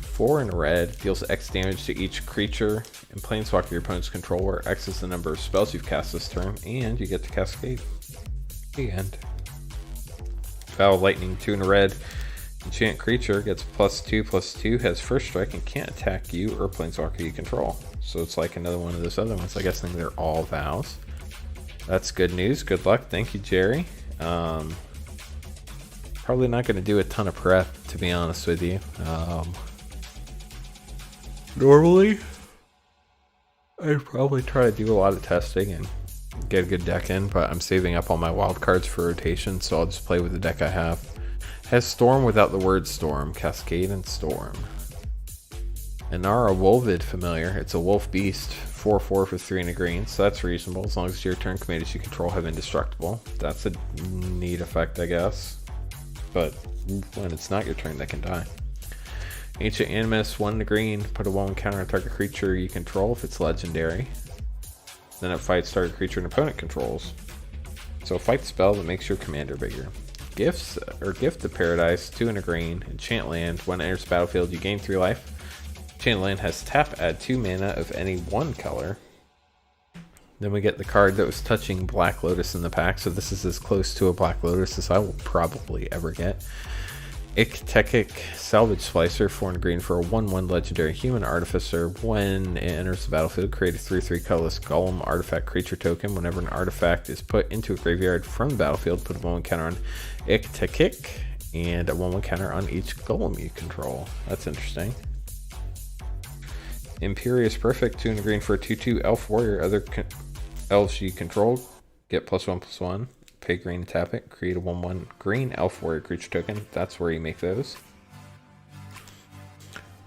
Speaker 1: 4 and a red, deals X damage to each creature and planeswalker your opponent's control, where X is the number of spells you've cast this turn, and you get to Cascade. The end. Vow of Lightning, 2 and a red. Enchant creature gets +2/+2, has first strike, and can't attack you or planeswalker you control. So it's like another one of those other ones. I guess they're all vows. That's good news. Good luck. Thank you, Jerry. Probably not going to do a ton of prep, to be honest with you. Normally, I'd probably try to do a lot of testing and get a good deck in, but I'm saving up all my wild cards for rotation, so I'll just play with the deck I have. Has Storm without the word Storm. Cascade and Storm. Inara Wolvid familiar. It's a wolf beast. 4/4 for 3 and a green, so that's reasonable as long as your turn commanders you control have indestructible. That's a neat effect, I guess. But when it's not your turn, they can die. Ancient Animus, 1 green, put a 1/1 counter on target creature you control if it's legendary. Then it fights target creature an opponent controls. So fight spell that makes your commander bigger. Gifts, or Gift of Paradise, 2 and a green, enchant land. When it enters the battlefield, you gain 3 life. Enchant land has tap, add 2 mana of any one color. Then we get the card that was touching Black Lotus in the pack, so this is as close to a Black Lotus as I will probably ever get. Iktekik Salvage Splicer, 4 and green for a 1/1 legendary human artificer. When it enters the battlefield, create a 3/3 colorless golem artifact creature token. Whenever an artifact is put into a graveyard from the battlefield, put a 1/1 counter on Iktekik and a 1/1 counter on each golem you control. That's interesting. Imperious Perfect, 2 and a green for a 2/2 elf warrior. Other elves you control get +1/+1. Pay green and tap it. Create a 1/1 green elf warrior creature token. That's where you make those.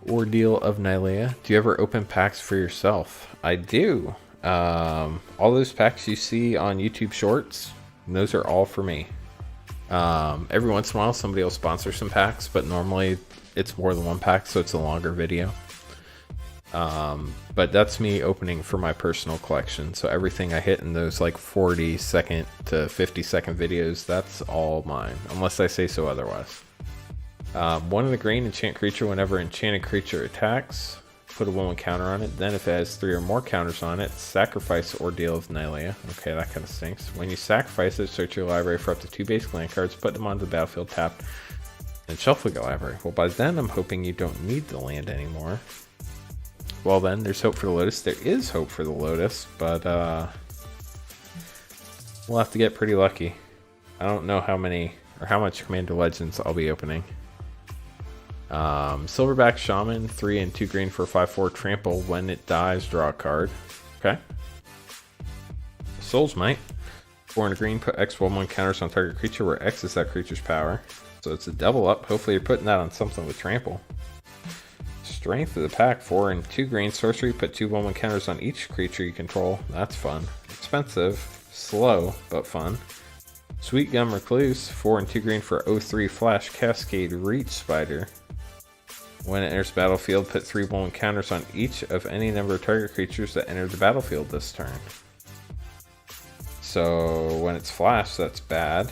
Speaker 1: Ordeal of Nylea. Do you ever open packs for yourself? I do. All those packs you see on YouTube Shorts, those are all for me. Every once in a while somebody will sponsor some packs, but normally it's more than one pack, so it's a longer video. But that's me opening for my personal collection. So everything I hit in those like 40-second to 50-second videos, that's all mine, unless I say so otherwise. 1 in the green, enchant creature. Whenever enchanted creature attacks, put a 1/1 counter on it. Then if it has 3 or more counters on it, sacrifice Ordeal of Nylea. Okay, that kind of stinks. When you sacrifice it, search your library for up to 2 basic land cards, put them onto the battlefield tapped, and shuffle your library. Well, by then I'm hoping you don't need the land anymore. Well then, there's hope for the Lotus. There is hope for the Lotus, but we'll have to get pretty lucky. I don't know how many or how much Commander Legends I'll be opening. Silverback Shaman, 3 and 2 green for a 5/4 trample. When it dies, draw a card. Okay. Soul's Might, 4 and a green, put X 1/1 counters on target creature where X is that creature's power. So it's a double up. Hopefully you're putting that on something with trample. Strength of the pack, 4 and 2 green sorcery, put 2 1/1 counters on each creature you control. That's fun. Expensive, slow, but fun. Sweet Gum Recluse, 4 and 2 green for 0/3 flash cascade reach spider. When it enters the battlefield, put 3 1/1 counters on each of any number of target creatures that enter the battlefield this turn. So when it's flash, that's bad.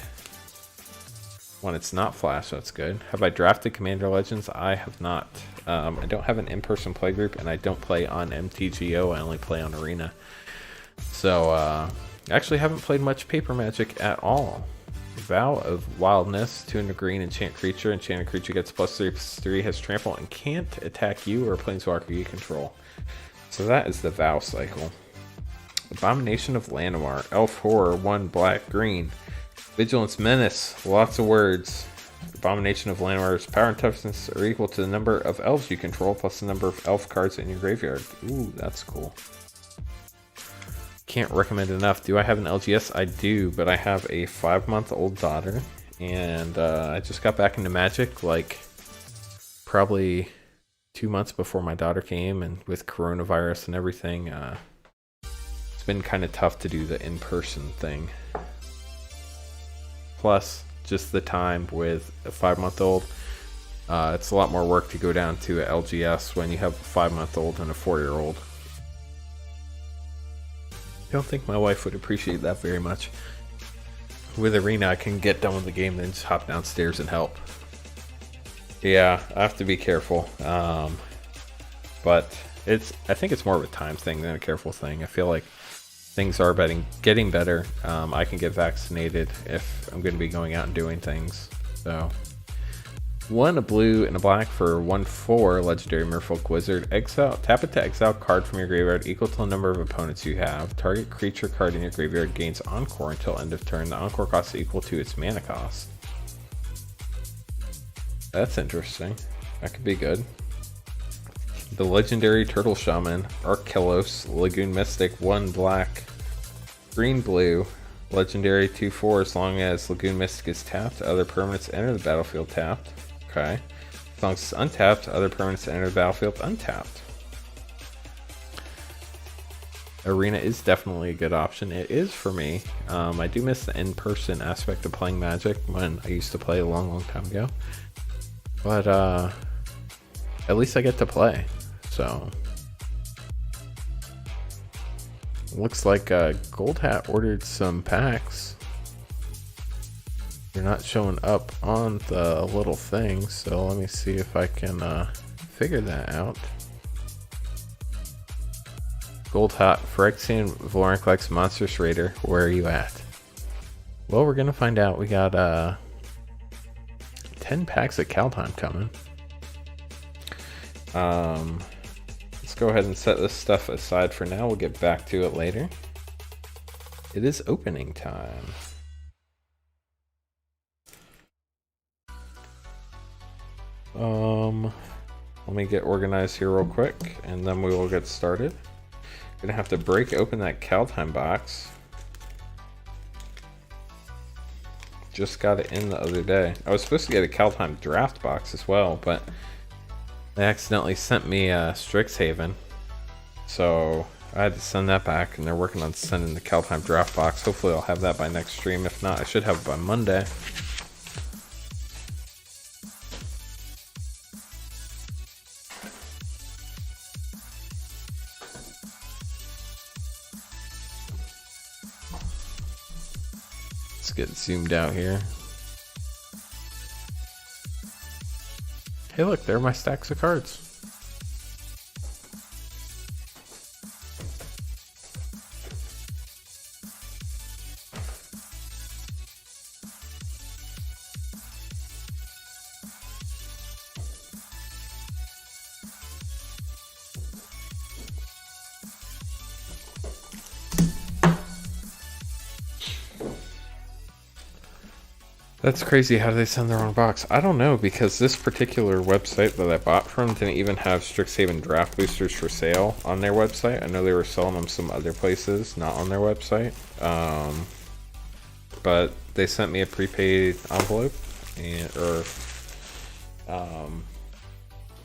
Speaker 1: When it's not flash, that's good. Have I drafted Commander Legends? I have not. I don't have an in-person play group, and I don't play on MTGO. I only play on Arena. So I actually haven't played much Paper Magic at all. Vow of Wildness, 2 and a green, enchant creature. Enchanted creature gets +3/+3, has trample, and can't attack you or a planeswalker you control. So that is the Vow cycle. Abomination of Llanowar, elf horror, 1 black green. Vigilance Menace, lots of words. Abomination of Llanwar's power and toughness are equal to the number of elves you control plus the number of elf cards in your graveyard. Ooh, that's cool. Can't recommend enough. Do I have an LGS? I do, but I have a 5-month-old daughter, and I just got back into Magic like probably 2 months before my daughter came, and with coronavirus and everything, it's been kind of tough to do the in-person thing. Plus, just the time with a 5-month-old. It's a lot more work to go down to a LGS when you have a 5-month-old and a 4-year-old. I don't think my wife would appreciate that very much. With Arena, I can get done with the game and then just hop downstairs and help. Yeah, I have to be careful. But I think it's more of a time thing than a careful thing. I feel like things are getting better. I can get vaccinated if I'm going to be going out and doing things. So, 1 a blue and a black for 1/4 legendary Merfolk Wizard. Exile, tap it to exile card from your graveyard equal to the number of opponents you have. Target creature card in your graveyard gains Encore until end of turn. The Encore cost is equal to its mana cost. That's interesting. That could be good. The legendary Turtle Shaman, Archelos, Lagoon Mystic, 1 black, green blue, legendary 2/4 as long as Lagoon Mystic is tapped. Other permanents enter the battlefield tapped. Okay. As long as it's untapped, other permanents enter the battlefield untapped. Arena is definitely a good option. It is for me. I do miss the in-person aspect of playing Magic when I used to play a long time ago. But at least I get to play. So looks like Gold Hat ordered some packs. They're not showing up on the little thing, so let me see if I can figure that out. Gold Hat, Phyrexian Ranger, Monstrous Raider, where are you at? Well, we're gonna find out. We got 10 packs of Kaldheim coming. Let's go ahead and set this stuff aside for now. We'll get back to it later. It is opening time. Let me get organized here real quick, and then we will get started. Gonna have to break open that Kaldheim box. Just got it in the other day. I was supposed to get a Kaldheim draft box as well, but they accidentally sent me Strixhaven, so I had to send that back, and they're working on sending the Kaldheim draft box. Hopefully I'll have that by next stream. If not, I should have it by Monday. Let's get zoomed out here. Hey look, there are my stacks of cards. That's crazy. How do they send the wrong box? I don't know, because this particular website that I bought from didn't even have Strixhaven draft boosters for sale on their website. I know they were selling them some other places, not on their website. But they sent me a prepaid envelope, not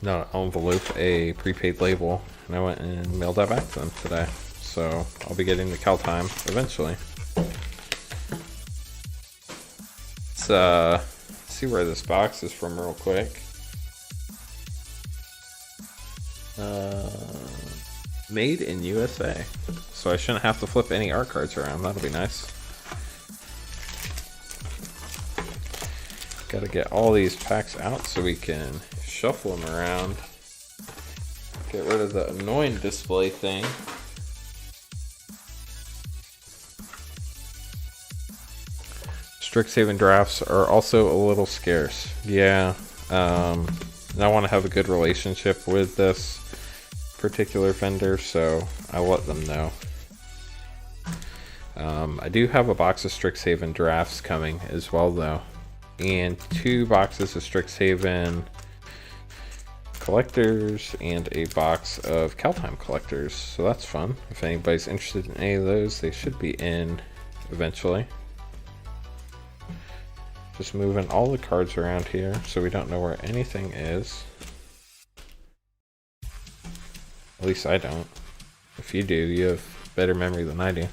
Speaker 1: an envelope, a prepaid label, and I went and mailed that back to them today. So I'll be getting the Kaldheim eventually. See where this box is from real quick. Made in USA, so I shouldn't have to flip any art cards around. That'll be nice. Gotta get all these packs out so we can shuffle them around. Get rid of the annoying display thing. Strixhaven drafts are also a little scarce. Yeah, and I want to have a good relationship with this particular vendor, so I let them know. I do have a box of Strixhaven drafts coming as well, though, and 2 boxes of Strixhaven collectors and a box of Kaldheim collectors, so that's fun. If anybody's interested in any of those, they should be in eventually. Just moving all the cards around here so we don't know where anything is. At least I don't. If you do, you have better memory than I do.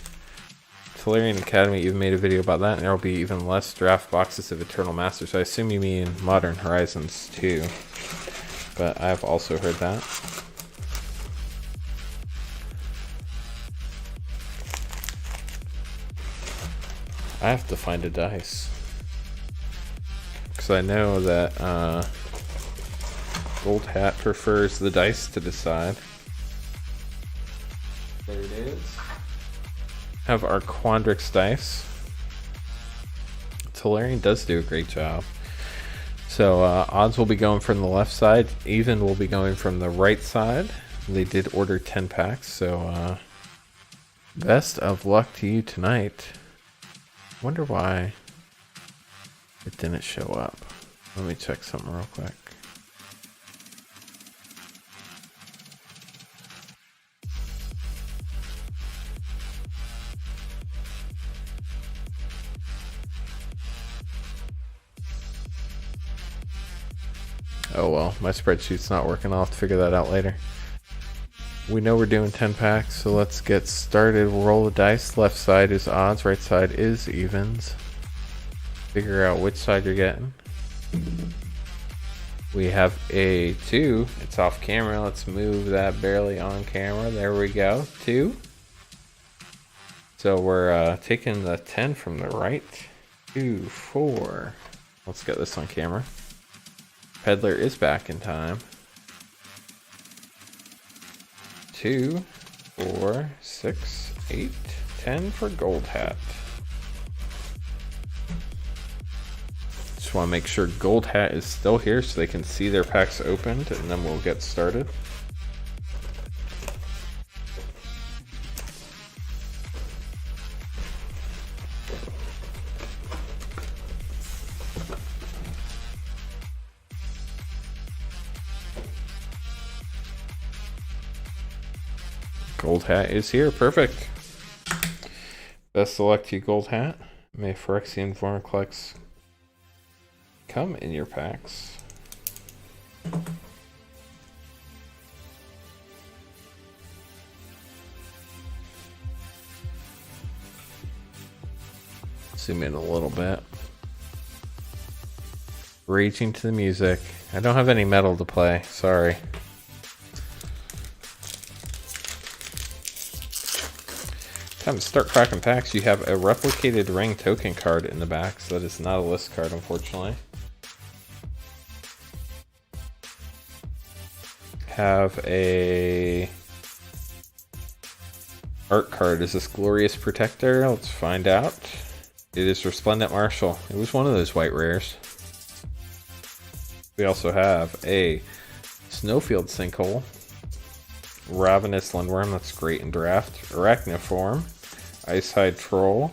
Speaker 1: Tolarian Academy, you've made a video about that, and there will be even less draft boxes of Eternal Masters. I assume you mean Modern Horizons too, but I've also heard that. I have to find a dice. I know that Gold Hat prefers the dice to decide. There it is. Have our Quandrix dice. Tolarian does do a great job. So odds will be going from the left side. Even will be going from the right side. They did order 10 packs, so best of luck to you tonight. Wonder why it didn't show up. Let me check something real quick. Oh well, my spreadsheet's not working. I'll have to figure that out later. We know we're doing 10 packs, so let's get started. We'll roll the dice. Left side is odds, right side is evens. Figure out which side you're getting. We have a 2. It's off camera. Let's move that barely on camera. There we go. 2. So we're taking the 10 from the right. 2, 4. Let's get this on camera. Peddler is back in time. 2, 4, 6, 8, 10 for Gold Hat. Just want to make sure Gold Hat is still here so they can see their packs opened, and then we'll get started. Gold Hat is here. Perfect. Best of luck to you, Gold Hat. May Phyrexian Ranger come in your packs. Zoom in a little bit. Raging to the music. I don't have any metal to play. Sorry. Time to start cracking packs. You have a replicated ring token card in the back, so that is not a list card, unfortunately. Have a art card. Is this Glorious Protector? Let's find out. It is Resplendent Marshal. It was one of those white rares. We also have a Snowfield Sinkhole, Ravenous Lindworm, that's great in draft, Arachniform, Icehide Troll,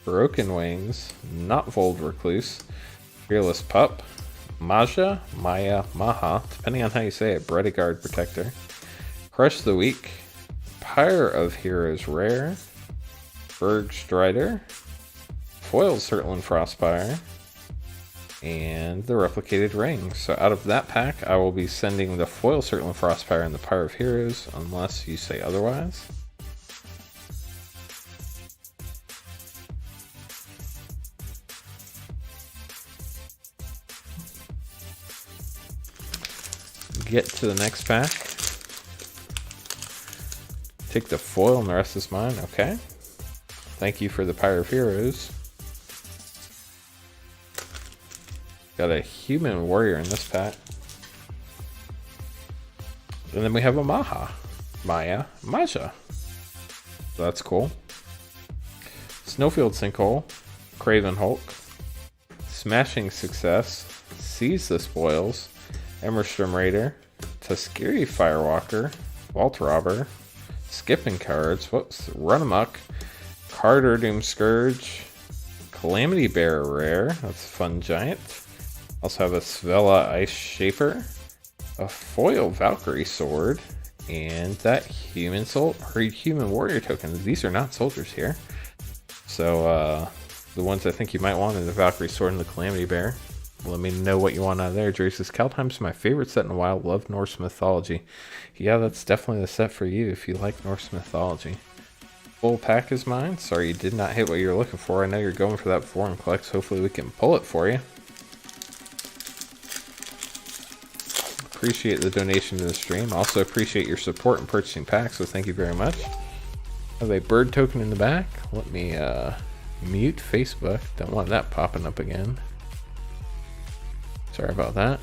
Speaker 1: Broken Wings, Notvold Recluse, Fearless Pup, Maja, Maya, Maha, depending on how you say it, Bredigard Protector, Crush the Weak, Pyre of Heroes Rare, Berg Strider, Foil Surtland Frostfire, and the Replicated Ring. So out of that pack, I will be sending the Foil Surtland Frostfire and the Pyre of Heroes, unless you say otherwise. Get to the next pack. Take the foil and the rest is mine. Okay. Thank you for the Pyre of Heroes. Got a Human Warrior in this pack. And then we have a Maya, Maja. So that's cool. Snowfield Sinkhole, Craven Hulk, Smashing Success, Seize the Spoils, Emberstrom Raider, Tuskeri Firewalker, Vault Robber, Skipping Cards, Run Amok, Carter Doom Scourge, Calamity Bearer Rare, that's Fun Giant. Also have a Svella Ice Shaper, a Foil Valkyrie Sword, and that Human Warrior token. These are not soldiers here. So the ones I think you might want are the Valkyrie Sword and the Calamity Bearer. Let me know what you want out of there. Jerry says, Kaldheim's my favorite set in a while. Love Norse mythology. Yeah, that's definitely the set for you if you like Norse mythology. Full pack is mine. Sorry you did not hit what you were looking for. I know you're going for that foreign collect. Hopefully we can pull it for you. Appreciate the donation to the stream. Also appreciate your support in purchasing packs, so thank you very much. Have a bird token in the back. Let me mute Facebook. Don't want that popping up again. Sorry about that.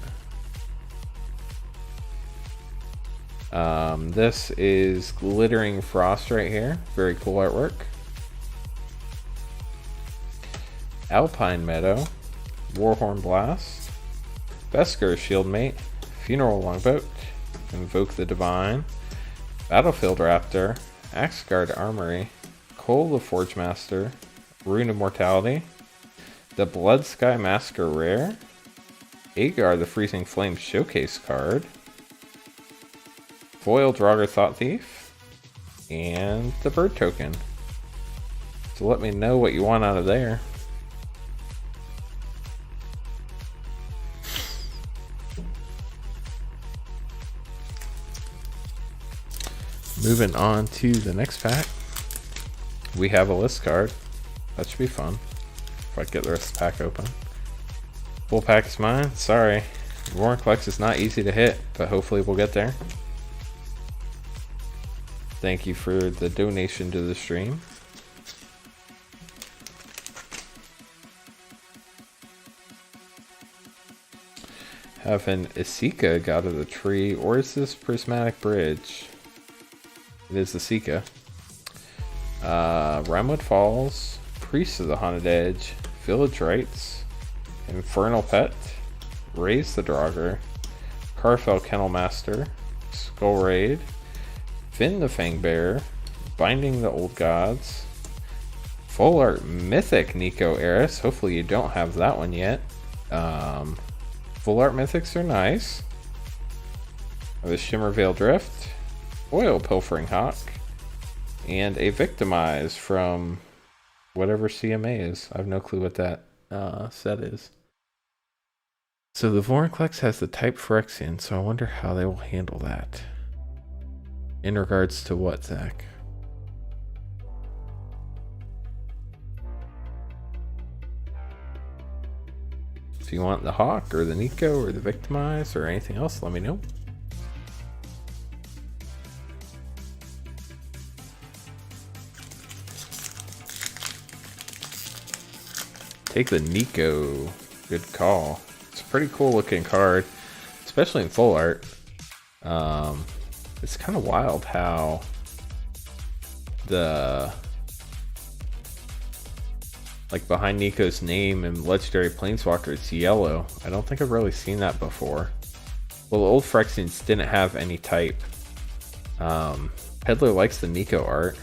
Speaker 1: This is Glittering Frost right here. Very cool artwork. Alpine Meadow, Warhorn Blast, Beskar Shieldmate, Funeral Longboat, Invoke the Divine, Battlefield Raptor, Axeguard Armory, Cole the Forge Master, Rune of Mortality, the Blood Sky Masker Rare, Agar the Freezing Flame Showcase card, Foil Draugr Thought Thief, and the Bird token. So let me know what you want out of there. Moving on to the next pack, we have a list card. That should be fun if I get the rest of the pack open. Full pack is mine. Sorry, Vorinclex is not easy to hit, but hopefully we'll get there. Thank you for the donation to the stream. Have an Isika out of the tree, or is this Prismatic Bridge? It is Isika. Rimewood Falls, Priest of the Haunted Edge, Village Rites, Infernal Pet, Raise the Draugr, Carfell Kennelmaster, Skull Raid, Finn the Fangbearer, Binding the Old Gods, Full Art Mythic Nico Eris. Hopefully you don't have that one yet. Full Art Mythics are nice. The Shimmervale Drift, Oil Pilfering Hawk, and a Victimize from whatever CMA is. I have no clue what that set is. So the Vorinclex has the type Phyrexian, so I wonder how they will handle that. In regards to what, Zach? If you want the Hawk or the Nico or the Victimize or anything else, let me know. Take the Nico. Good call. It's a pretty cool looking card, especially in full art. It's kind of wild how the behind Nico's name and Legendary Planeswalker, it's yellow. I don't think I've really seen that before. Well, the old Phyrexians didn't have any type. Peddler likes the Nico art.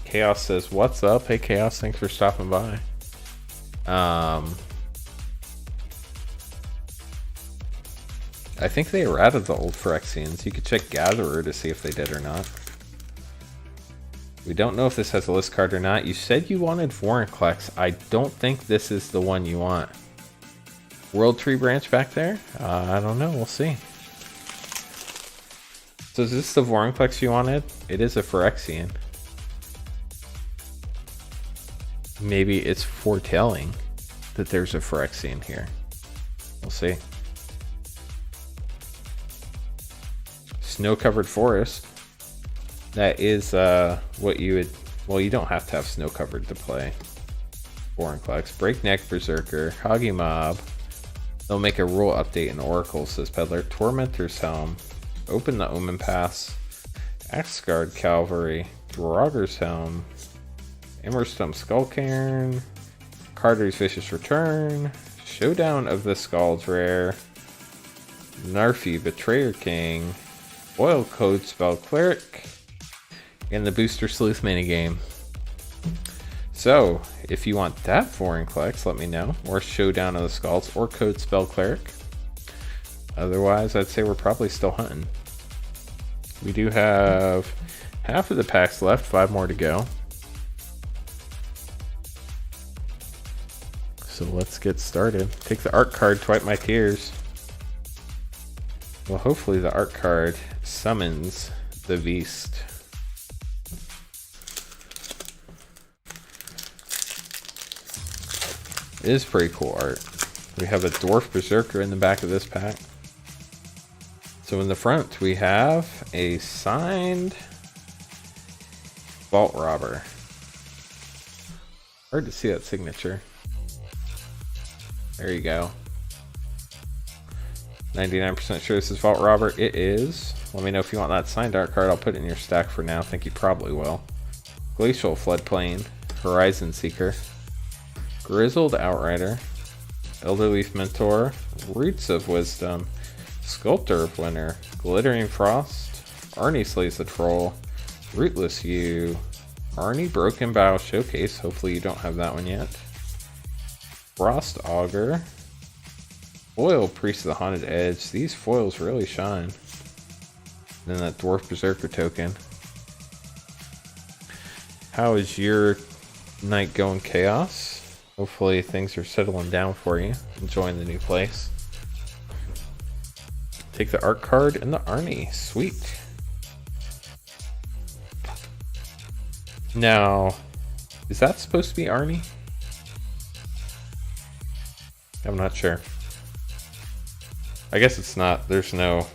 Speaker 1: Chaos says, "What's up?" Hey Chaos, thanks for stopping by. I think they errated the old Phyrexians. You could check Gatherer to see if they did or not. We don't know if this has a list card or not. You said you wanted Vorinclex. I don't think this is the one you want. World Tree Branch back there? I don't know. We'll see. So is this the Vorinclex you wanted? It is a Phyrexian. Maybe it's foretelling that there's a Phyrexian here. We'll see. Snow-covered forest. That is what you would... Well, you don't have to have snow-covered to play Vorinclex. Breakneck Berserker. Hoggy Mob. They'll make a rule update in Oracle, says Peddler. Tormentor's Helm. Open the Omen Pass. Axguard Cavalry. Draugr's Helm. Emberstump Skullcairn. Carter's Vicious Return. Showdown of the Scald's Rare. Narfi Betrayer King. Oil Code Spell Cleric. And the Booster Sleuth minigame. So, if you want that Vorinclex, let me know. Or Showdown of the Scalds, or Code Spell Cleric. Otherwise, I'd say we're probably still hunting. We do have half of the packs left, 5 more to go. So let's get started. Take the art card to wipe my tears. Well, hopefully the art card summons the beast. It is pretty cool art. We have a Dwarf Berserker in the back of this pack. So in the front we have a signed Vault Robber. Hard to see that signature. There you go. 99% sure this is Vault Robber. It is. Let me know if you want that signed art card. I'll put it in your stack for now. I think you probably will. Glacial Floodplain. Horizon Seeker. Grizzled Outrider. Elderleaf Mentor. Roots of Wisdom. Sculptor of Winter. Glittering Frost. Arnie Slays the Troll. Rootless Yew. Arnie Broken Bow Showcase. Hopefully you don't have that one yet. Frost Augur. Foil Priest of the Haunted Edge. These foils really shine. And then that Dwarf Berserker token. How is your night going, Chaos? Hopefully things are settling down for you. Enjoying the new place. Take the art card and the Arnie. Sweet. Now, is that supposed to be Arnie? I'm not sure. I guess it's not. There's no.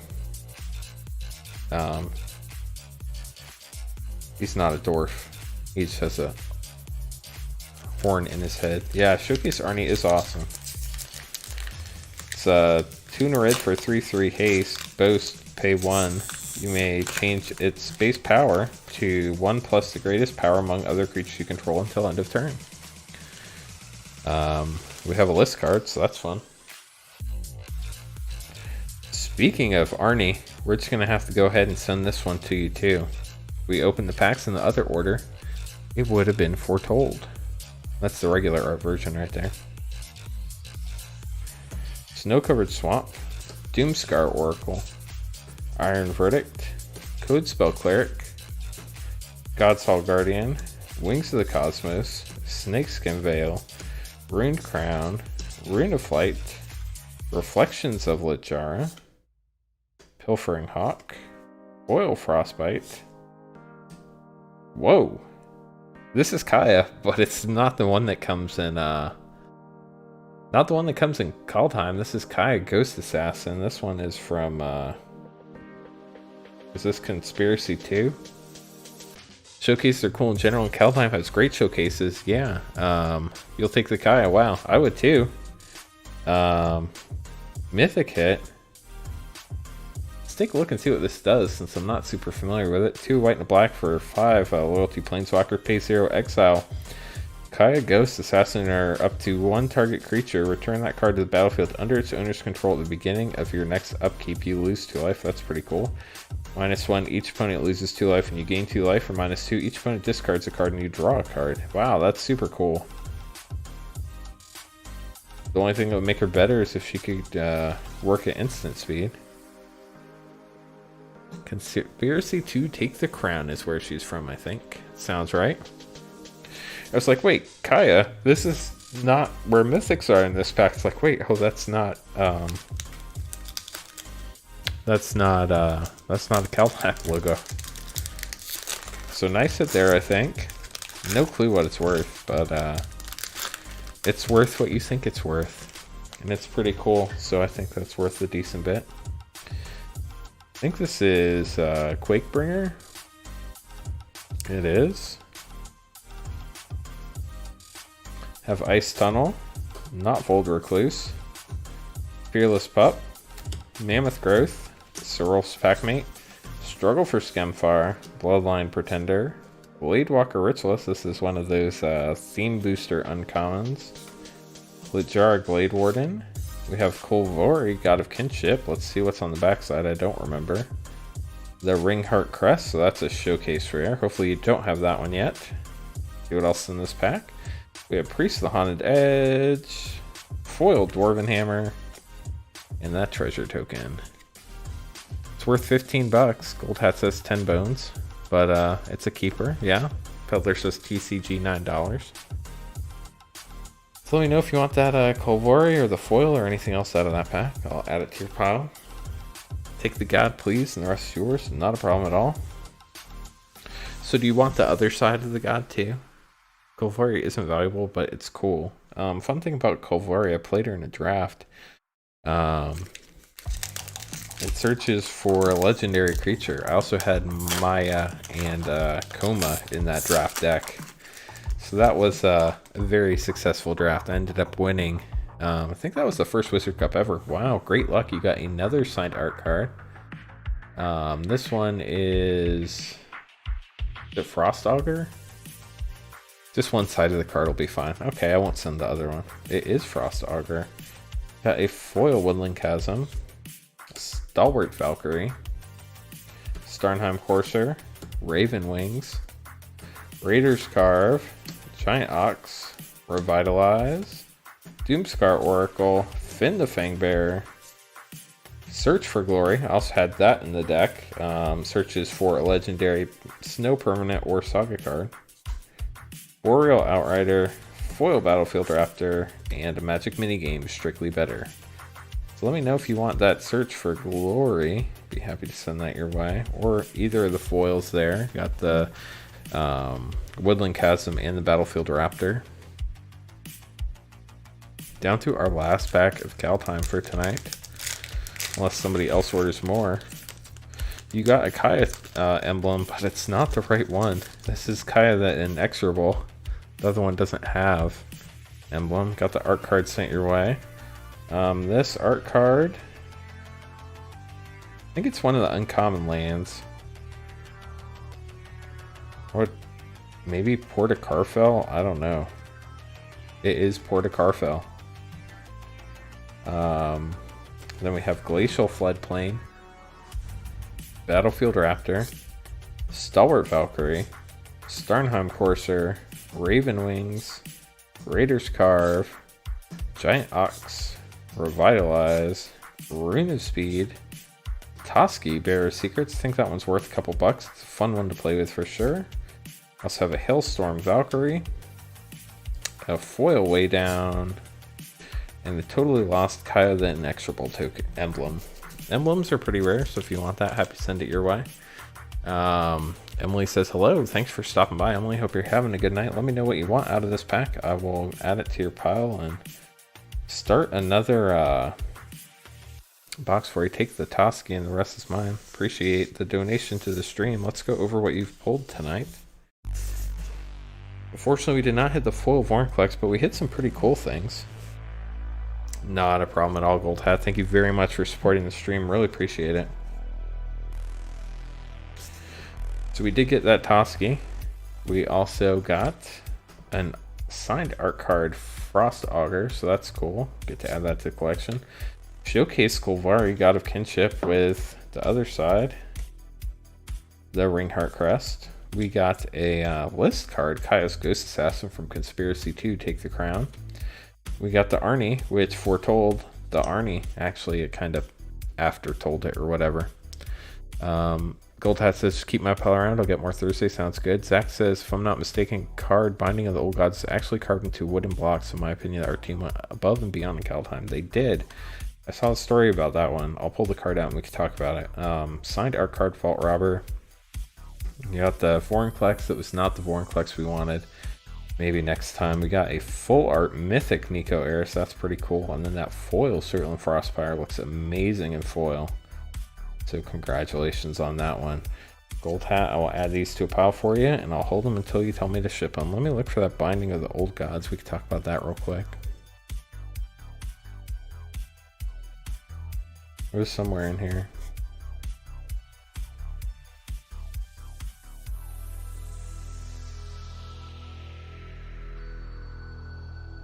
Speaker 1: He's not a dwarf. He just has a horn in his head. Yeah, Showcase Arnie is awesome. It's 2 and a red for 3/3 haste. Boast, pay 1. You may change its base power to 1 plus the greatest power among other creatures you control until end of turn. We have a list card, so that's fun. Speaking of Arnie, we're just going to have to go ahead and send this one to you too. We opened the packs in the other order. It would have been foretold. That's the regular art version right there. Snow-covered swamp, Doomscar Oracle, Iron Verdict, Code Spell Cleric, God's Hall Guardian, Wings of the Cosmos, Snakeskin Veil, Runed Crown, Rune of Flight, Reflections of Littjara, Pilfering Hawk, Oil Frostbite. Whoa! This is Kaya, but it's not the one that comes in, not the one that comes in Kaldheim. This is Kaya Ghost Assassin. This one is from, is this Conspiracy 2? Showcases are cool in general, and Kaldheim has great showcases. Yeah, you'll take the Kaya. Wow, I would too. Mythic hit. Let's take a look and see what this does, since I'm not super familiar with it. 2 white and a black for 5. Loyalty Planeswalker, pay 0, exile. Kaya Ghost Assassin are up to 1 target creature. Return that card to the battlefield under its owner's control at the beginning of your next upkeep. You lose 2 life. That's pretty cool. -1, each opponent loses 2 life and you gain 2 life. Or -2, each opponent discards a card and you draw a card. Wow, that's super cool. The only thing that would make her better is if she could work at instant speed. Conspiracy to Take the Crown is where she's from, I think. Sounds right. I was like, wait, Kaya, this is not where mythics are in this pack. It's like, wait, oh, that's not a Kaldheim logo. So nice hit there, I think. No clue what it's worth, but it's worth what you think it's worth. And it's pretty cool, so I think that's worth a decent bit. I think this is Quakebringer. It is. Have Ice Tunnel, not Vold Recluse, Fearless Pup, Mammoth Growth, Serulf's Packmate, Struggle for Skemfire, Bloodline Pretender, Bladewalker Ritualist. This is one of those theme booster uncommons. Littjara Glade Warden. We have Kolvori, God of Kinship. Let's see what's on the backside. I don't remember. The Ringheart Crest, so that's a showcase rare. Hopefully you don't have that one yet. See what else in this pack. We have Priest of the Haunted Edge, Foiled Dwarven Hammer, and that treasure token. It's worth 15 bucks. Gold Hat says 10 bones, but it's a keeper, yeah. Peddler says TCG $9. So let me know if you want that Kolvori or the foil or anything else out of that pack. I'll add it to your pile. Take the God, please, and the rest is yours. Not a problem at all. So do you want the other side of the God too? Kolvori isn't valuable, but it's cool. Fun thing about Kolvori, I played her in a draft. It searches for a legendary creature. I also had Maya and Koma in that draft deck. So that was a very successful draft. I ended up winning. I think that was the first Wizard Cup ever. Wow, great luck. You got another signed art card. This one is the Frost Augur. Just one side of the card will be fine. Okay, I won't send the other one. It is Frost Augur. Got a foil Woodland Chasm, Stalwart Valkyrie, Starnheim Courser, Raven Wings, Raider's Carve, Giant Ox, Revitalize, Doomscar Oracle, Finn the Fangbearer, Search for Glory. I also had that in the deck. Searches for a legendary Snow Permanent or Saga card. Boreal Outrider, Foil Battlefield Raptor, and a Magic Minigame, Strictly Better. So let me know if you want that Search for Glory. Be happy to send that your way. Or either of the foils there. Got the Woodland Chasm and the Battlefield Raptor. Down to our last pack of Kaldheim for tonight. unless somebody else orders more. You got a Kaya emblem, but it's not the right one. This is Kaya the Inexorable. The other one doesn't have emblem. Got the art card sent your way. This art card, I think it's one of the uncommon lands. What? Maybe Porta Carfel? I don't know. It is Porta Carfel. Then we have Glacial Floodplain, Battlefield Raptor, Stalwart Valkyrie, Starnheim Courser, Raven Wings, Raider's Carve, Giant Ox, Revitalize, Rune of Speed, Toski, Bearer Secrets. I think that one's worth a couple bucks. It's a fun one to play with for sure. Also have a Hailstorm Valkyrie, a Foil Way Down, and the Totally Lost Kaya the Inexorable token emblem. Emblems are pretty rare, so if you want that, happy to send it your way. Emily says, hello, thanks for stopping by. Emily, hope you're having a good night. Let me know what you want out of this pack. I will add it to your pile and start another box for you. Take the Toski and the rest is mine. Appreciate the donation to the stream. Let's go over what you've pulled tonight. Unfortunately, we did not hit the foil Vornclex, but we hit some pretty cool things. Not a problem at all, Gold Hat. Thank you very much for supporting the stream. Really appreciate it. So we did get that Toski. We also got an signed art card, Frost Augur, so that's cool. Get to add that to the collection. Showcase Golvari, God of Kinship, with the other side, the Ringheart Crest. We got a list card, Kaya's Ghost Assassin from Conspiracy 2, Take the Crown. We got the Arnie, which foretold the Arnie. Actually, it kind of after told it or whatever. Gold Hat says, keep my pile around. I'll get more Thursday. Sounds good. Zach says, if I'm not mistaken, card Binding of the Old Gods is actually carved into wooden blocks. In my opinion, our team went above and beyond in Kaldheim. They did. I saw a story about that one. I'll pull the card out and we can talk about it. Signed art card, Fault Robber. You got the Vornclex that was not the Vornclex we wanted. Maybe next time. We got a full art Mythic Nico Eris. That's pretty cool. And then that foil Certain Frostfire looks amazing in foil. So congratulations on that one. Gold Hat, I will add these to a pile for you, and I'll hold them until you tell me to ship them. Let me look for that Binding of the Old Gods. We can talk about that real quick. It was somewhere in here.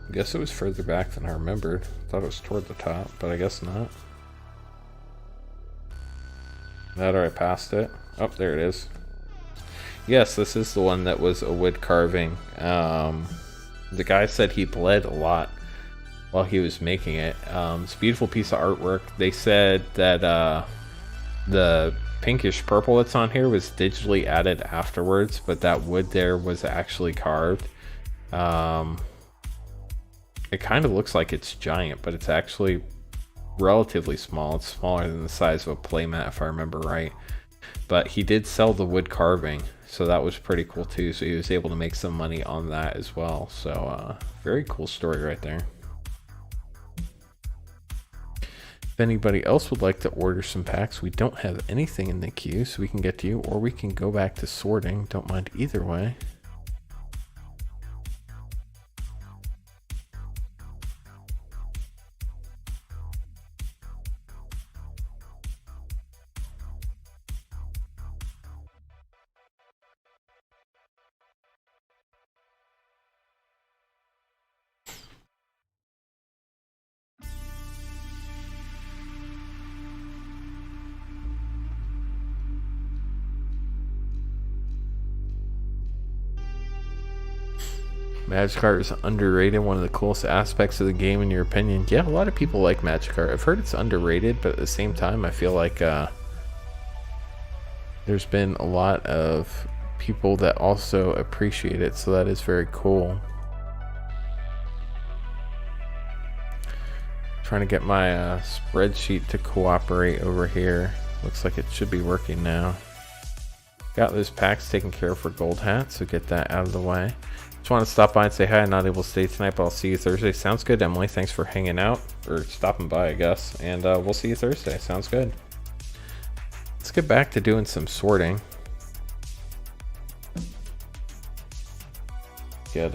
Speaker 1: I guess it was further back than I remembered. Thought it was toward the top, but I guess not. That or I passed it. Oh, there it is. Yes, this is the one that was a wood carving. The guy said he bled a lot while he was making it. It's a beautiful piece of artwork. They said that the pinkish purple that's on here was digitally added afterwards, but that wood there was actually carved. It kind of looks like it's giant, but it's actually relatively small. It's smaller than the size of a playmat, if I remember right. But he did sell the wood carving, so that was pretty cool too. So he was able to make some money on that as well. So very cool story right there. If anybody else would like to order some packs, we don't have anything in the queue, so we can get to you, or we can go back to sorting. Don't mind either way. Magikarp is underrated, one of the coolest aspects of the game in your opinion. Yeah, a lot of people like Magikarp. I've heard it's underrated, but at the same time I feel like there's been a lot of people that also appreciate it, so that is very cool. Trying to get my spreadsheet to cooperate over here. Looks like it should be working now. Got those packs taken care of for Gold Hat, so get that out of the way. Just want to stop by and say hi. I'm not able to stay tonight, but I'll see you Thursday. Sounds good, Emily. Thanks for hanging out, or stopping by, I guess. And we'll see you Thursday. Sounds good. Let's get back to doing some sorting. Get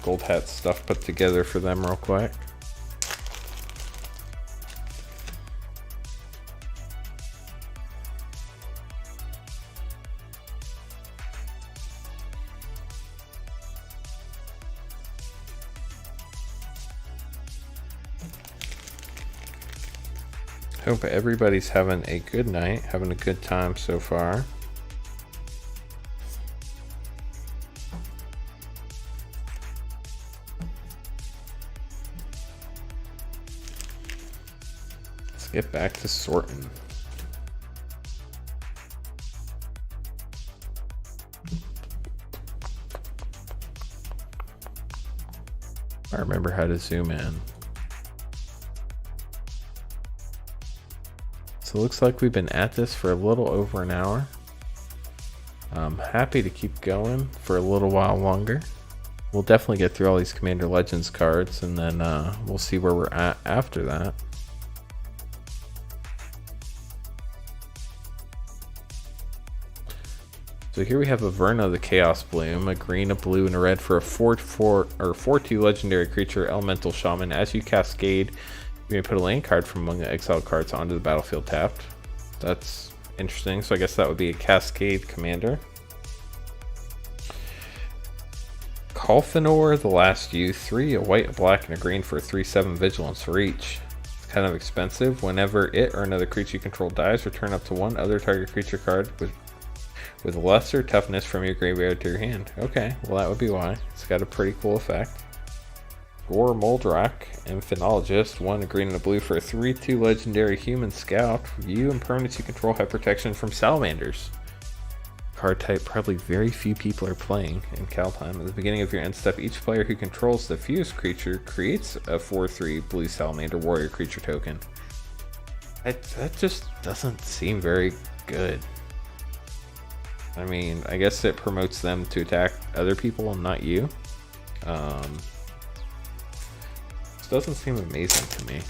Speaker 1: Gold Hat stuff put together for them real quick. Hope everybody's having a good night, having a good time so far. Let's get back to sorting. I remember how to zoom in. So it looks like we've been at this for a little over an hour. I'm happy to keep going for a little while longer. We'll definitely get through all these Commander Legends cards, and then we'll see where we're at after that. So here we have a Verna the Chaos Bloom, a green, a blue, and a red for a 4/2 legendary creature, Elemental Shaman. As you cascade, you may put a land card from among the exiled cards onto the battlefield tapped. That's interesting. So I guess that would be a Cascade commander. Colfinor, the Last Youth, 3, a white, a black, and a green for a 3/7 vigilance for each. It's kind of expensive. Whenever it or another creature you control dies, return up to one other target creature card with lesser toughness from your graveyard to your hand. Okay, well that would be why. It's got a pretty cool effect. Gore Moldrak, Infinologist, 1, a green and a blue for a 3/2 legendary human scout. You and permanents you control have protection from salamanders. Card type probably very few people are playing in Kaldheim. At the beginning of your end step, each player who controls the fused creature creates a 4/3 blue salamander warrior creature token. That just doesn't seem very good. I mean, I guess it promotes them to attack other people and not you. This doesn't seem amazing to me.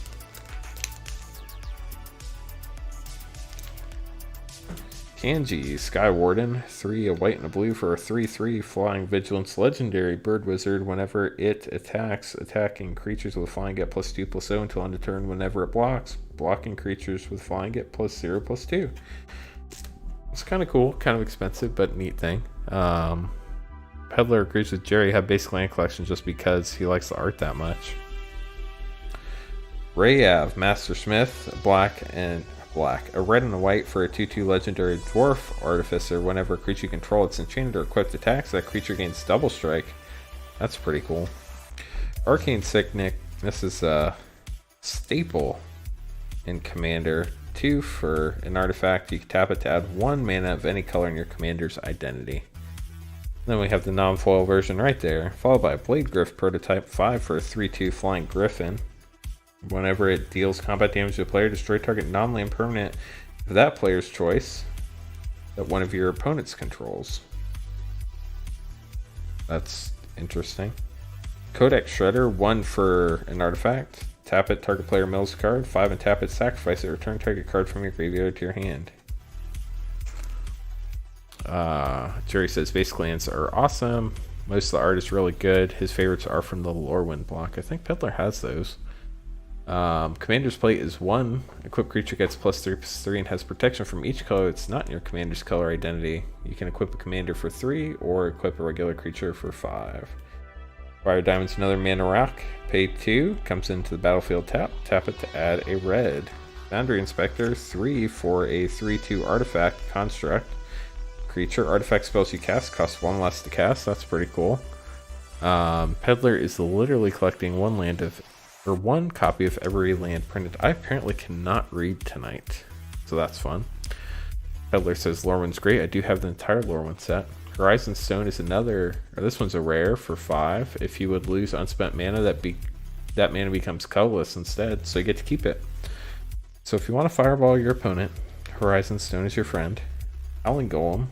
Speaker 1: Kanji, Sky Warden, 3, a white and a blue for a 3/3 flying vigilance legendary bird wizard. Whenever it attacks, attacking creatures with flying get +2/+0 until end of turn. Whenever it blocks, blocking creatures with flying get +0/+2. It's kind of cool, kind of expensive, but neat thing. Peddler agrees with Jerry. Have basic land collection just because he likes the art that much. Rayav, Master Smith, black, a red and a white for a 2/2 legendary dwarf artificer. Whenever a creature you control it's enchanted or equipped attacks, that creature gains double strike. That's pretty cool. Arcane Cynic, this is a staple in Commander. 2 for an artifact. You can tap it to add 1 mana of any color in your commander's identity. Then we have the non-foil version right there, followed by a Blade Griff prototype, 5 for a 3/2 flying griffin. Whenever it deals combat damage to a player, destroy target non-land permanent of that player's choice that one of your opponents controls. That's interesting. Codex Shredder, 1 for an artifact. Tap it, target player mills a card. 5 and tap it, sacrifice it, return target card from your graveyard to your hand. Jerry says basic lands are awesome. Most of the art is really good. His favorites are from the Lorwyn block. I think Peddler has those. Commander's Plate is 1. Equipped creature gets +3/+3 and has protection from each color that's not in your commander's color identity. You can equip a commander for 3 or equip a regular creature for 5. Fire Diamond's another mana rock. Pay 2. Comes into the battlefield tap. Tap it to add a red. Boundary Inspector, 3 for a 3/2 artifact construct. Creature. Artifact spells you cast cost 1 less to cast. That's pretty cool. Peddler is literally collecting one copy of every land printed. I apparently cannot read tonight, so that's fun. Peddler says Lorwyn's great. I do have the entire Lorwyn set. Horizon Stone is another, or this one's a rare for 5. If you would lose unspent mana, that mana becomes colorless instead, so you get to keep it. So if you want to fireball your opponent, Horizon Stone is your friend. Howling Golem,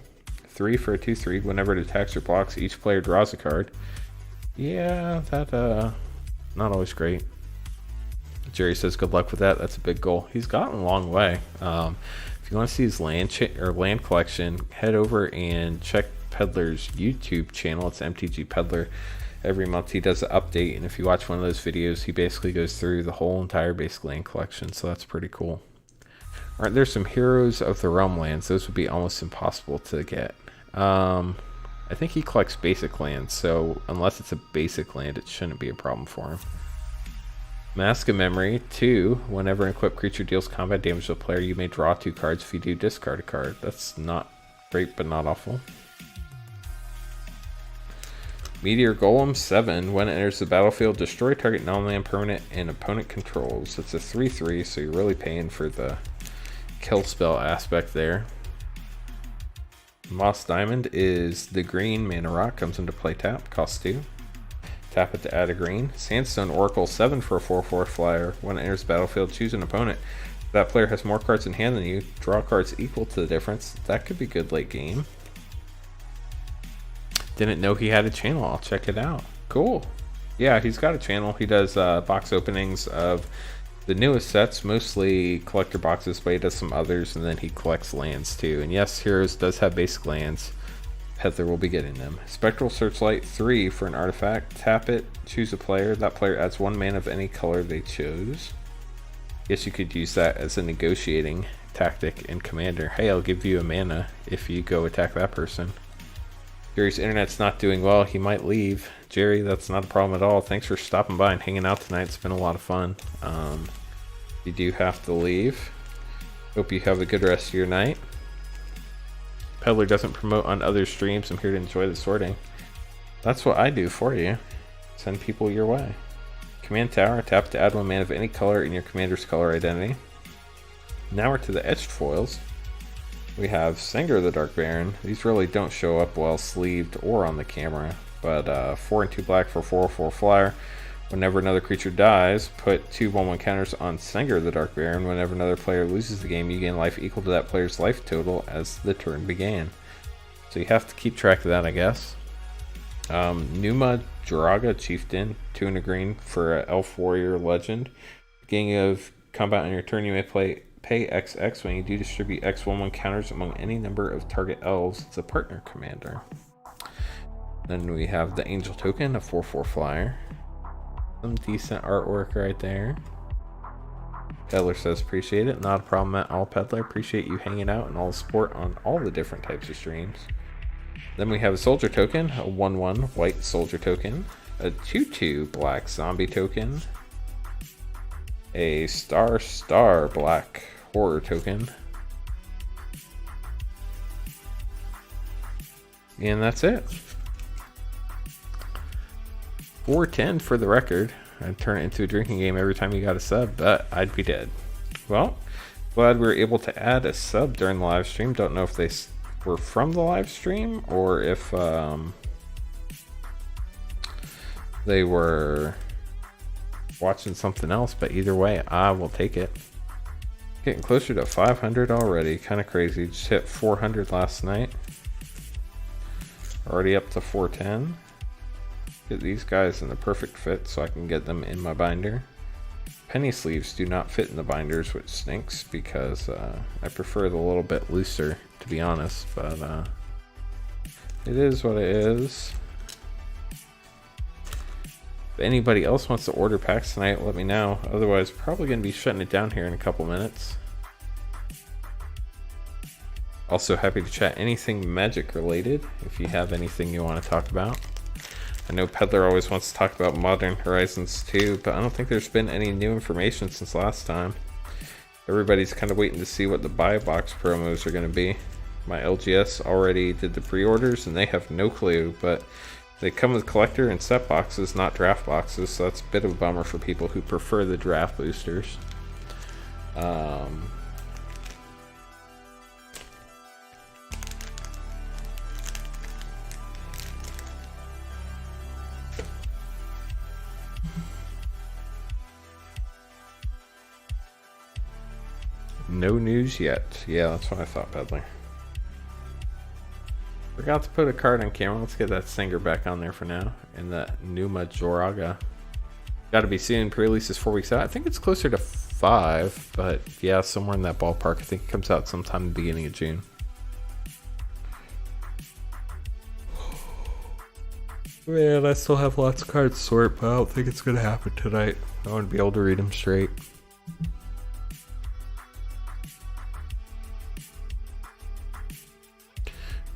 Speaker 1: 3 for a 2/3. Whenever it attacks or blocks, each player draws a card. Yeah, that not always great. Jerry says good luck with that. That's a big goal. He's gotten a long way. If you want to see his land collection, head over and check Peddler's YouTube channel. It's MTG Peddler. Every month he does an update, and if you watch one of those videos, he basically goes through the whole entire basic land collection, so that's pretty cool. Alright, there's some Heroes of the Realm lands. Those would be almost impossible to get. I think he collects basic lands, so unless it's a basic land, it shouldn't be a problem for him. Mask of Memory, 2. Whenever an equipped creature deals combat damage to a player, you may draw 2 cards. If you do, discard a card. That's not great, but not awful. Meteor Golem, 7. When it enters the battlefield, destroy target non-land permanent and opponent controls. It's a 3/3, so you're really paying for the kill spell aspect there. Moss Diamond is the green mana rock, comes into play tap, costs 2. Tap it to add a green. Sandstone Oracle, 7 for a 4/4 flyer. When it enters the battlefield, choose an opponent. If that player has more cards in hand than you, draw cards equal to the difference. That could be good late game. Didn't know he had a channel. I'll check it out. Cool. Yeah, he's got a channel. He does box openings of the newest sets, mostly collector boxes, but he does some others, and then he collects lands too. And yes, Heroes does have basic lands. Peddler will be getting them. Spectral Searchlight, 3 for an artifact. Tap it, choose a player. That player adds 1 mana of any color they chose. Guess you could use that as a negotiating tactic in Commander. Hey, I'll give you a mana if you go attack that person. Jerry's internet's not doing well. He might leave. Jerry, that's not a problem at all. Thanks for stopping by and hanging out tonight. It's been a lot of fun. You do have to leave. Hope you have a good rest of your night. Peddler doesn't promote on other streams. I'm here to enjoy the sorting. That's what I do for you. Send people your way. Command Tower. Tap to add 1 mana of any color in your commander's color identity. Now we're to the etched foils. We have Singer the Dark Baron. These really don't show up well sleeved or on the camera, but 4 and 2 black for 4/4 flyer. Whenever another creature dies, put 2 1/1 counters on Singer the Dark Baron. Whenever another player loses the game, you gain life equal to that player's life total as the turn began. So you have to keep track of that, I guess. Numa Jaraga Chieftain, 2 and a green for an Elf Warrior Legend. Beginning of combat on your turn, you may pay XX. When you do, distribute X 1/1 counters among any number of target elves. It's a partner commander. Then we have the Angel Token, a 4/4 flyer. Some decent artwork right there. Peddler says appreciate it. Not a problem at all, Peddler. Appreciate you hanging out and all the support on all the different types of streams. Then we have a Soldier Token, a 1/1 white Soldier Token, a 2/2 black Zombie Token, a Star black Horror Token, and that's it. 410 for the record. I'd turn it into a drinking game every time you got a sub, but I'd be dead. Well, glad we were able to add a sub during the live stream. Don't know if they were from the live stream or if they were watching something else, but either way, I will take it. Getting closer to 500 already. Kind of crazy. Just hit 400 last night. Already up to 410. Get these guys in the perfect fit so I can get them in my binder. Penny sleeves do not fit in the binders, which stinks because I prefer the little bit looser, to be honest, but it is what it is. If anybody else wants to order packs tonight, let me know. Otherwise, probably going to be shutting it down here in a couple minutes. Also happy to chat anything Magic related if you have anything you want to talk about. I know Peddler always wants to talk about Modern Horizons 2, but I don't think there's been any new information since last time. Everybody's kind of waiting to see what the buy box promos are going to be. My LGS already did the pre-orders and they have no clue, but they come with collector and set boxes, not draft boxes, so that's a bit of a bummer for people who prefer the draft boosters. No news yet. Yeah, that's what I thought, Peddler. Forgot to put a card on camera. Let's get that Singer back on there for now. And that Numa Joraga. Got to be soon. Pre-release is 4 weeks out. I think it's closer to 5, but yeah, somewhere in that ballpark. I think it comes out sometime in the beginning of June. Man, I still have lots of cards to sort, but I don't think it's going to happen tonight. I want to be able to read them straight.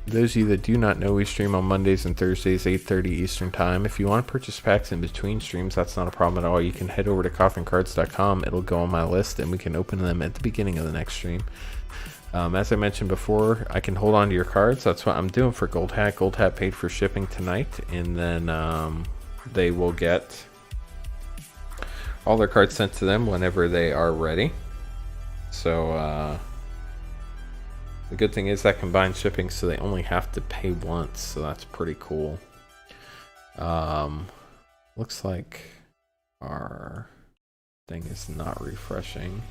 Speaker 1: Those of you that do not know, we stream on Mondays and Thursdays, 8:30 Eastern Time. If you want to purchase packs in between streams, that's not a problem at all. You can head over to CothernCards.com. It'll go on my list, and we can open them at the beginning of the next stream. As I mentioned before, I can hold on to your cards. That's what I'm doing for Gold Hat. Gold Hat paid for shipping tonight, and then they will get all their cards sent to them whenever they are ready. So, the good thing is that combined shipping, so they only have to pay once, so that's pretty cool. Looks like our thing is not refreshing.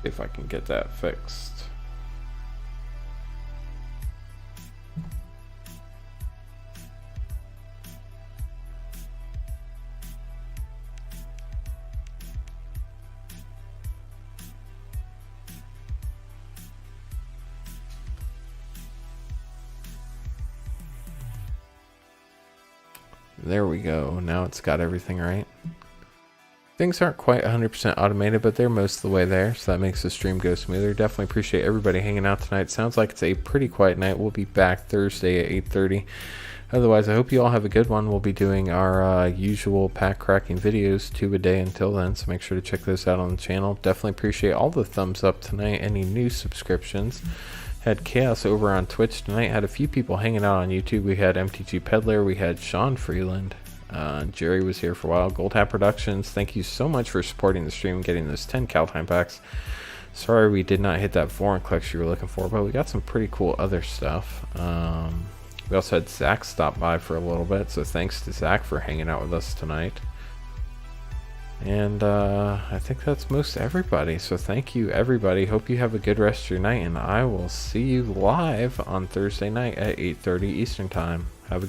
Speaker 1: If I can get that fixed. There we go. Now it's got everything right. Things aren't quite 100% automated, but they're most of the way there, so that makes the stream go smoother. Definitely appreciate everybody hanging out tonight. Sounds like it's a pretty quiet night. We'll be back Thursday at 8:30. Otherwise, I hope you all have a good one. We'll be doing our usual pack cracking videos, 2 a day until then, so make sure to check those out on the channel. Definitely appreciate all the thumbs up tonight, any new subscriptions. Had Chaos over on Twitch tonight. Had a few people hanging out on YouTube. We had MTG Peddler. We had Sean Freeland. Jerry was here for a while. Gold Hat Productions, thank you so much for supporting the stream, getting those 10 Kaldheim packs. Sorry we did not hit that foreign collection you were looking for, but we got some pretty cool other stuff. We also had Zach stop by for a little bit, so thanks to Zach for hanging out with us tonight. And I think that's most everybody, so thank you everybody. Hope you have a good rest of your night, and I will see you live on Thursday night at 8:30 Eastern Time.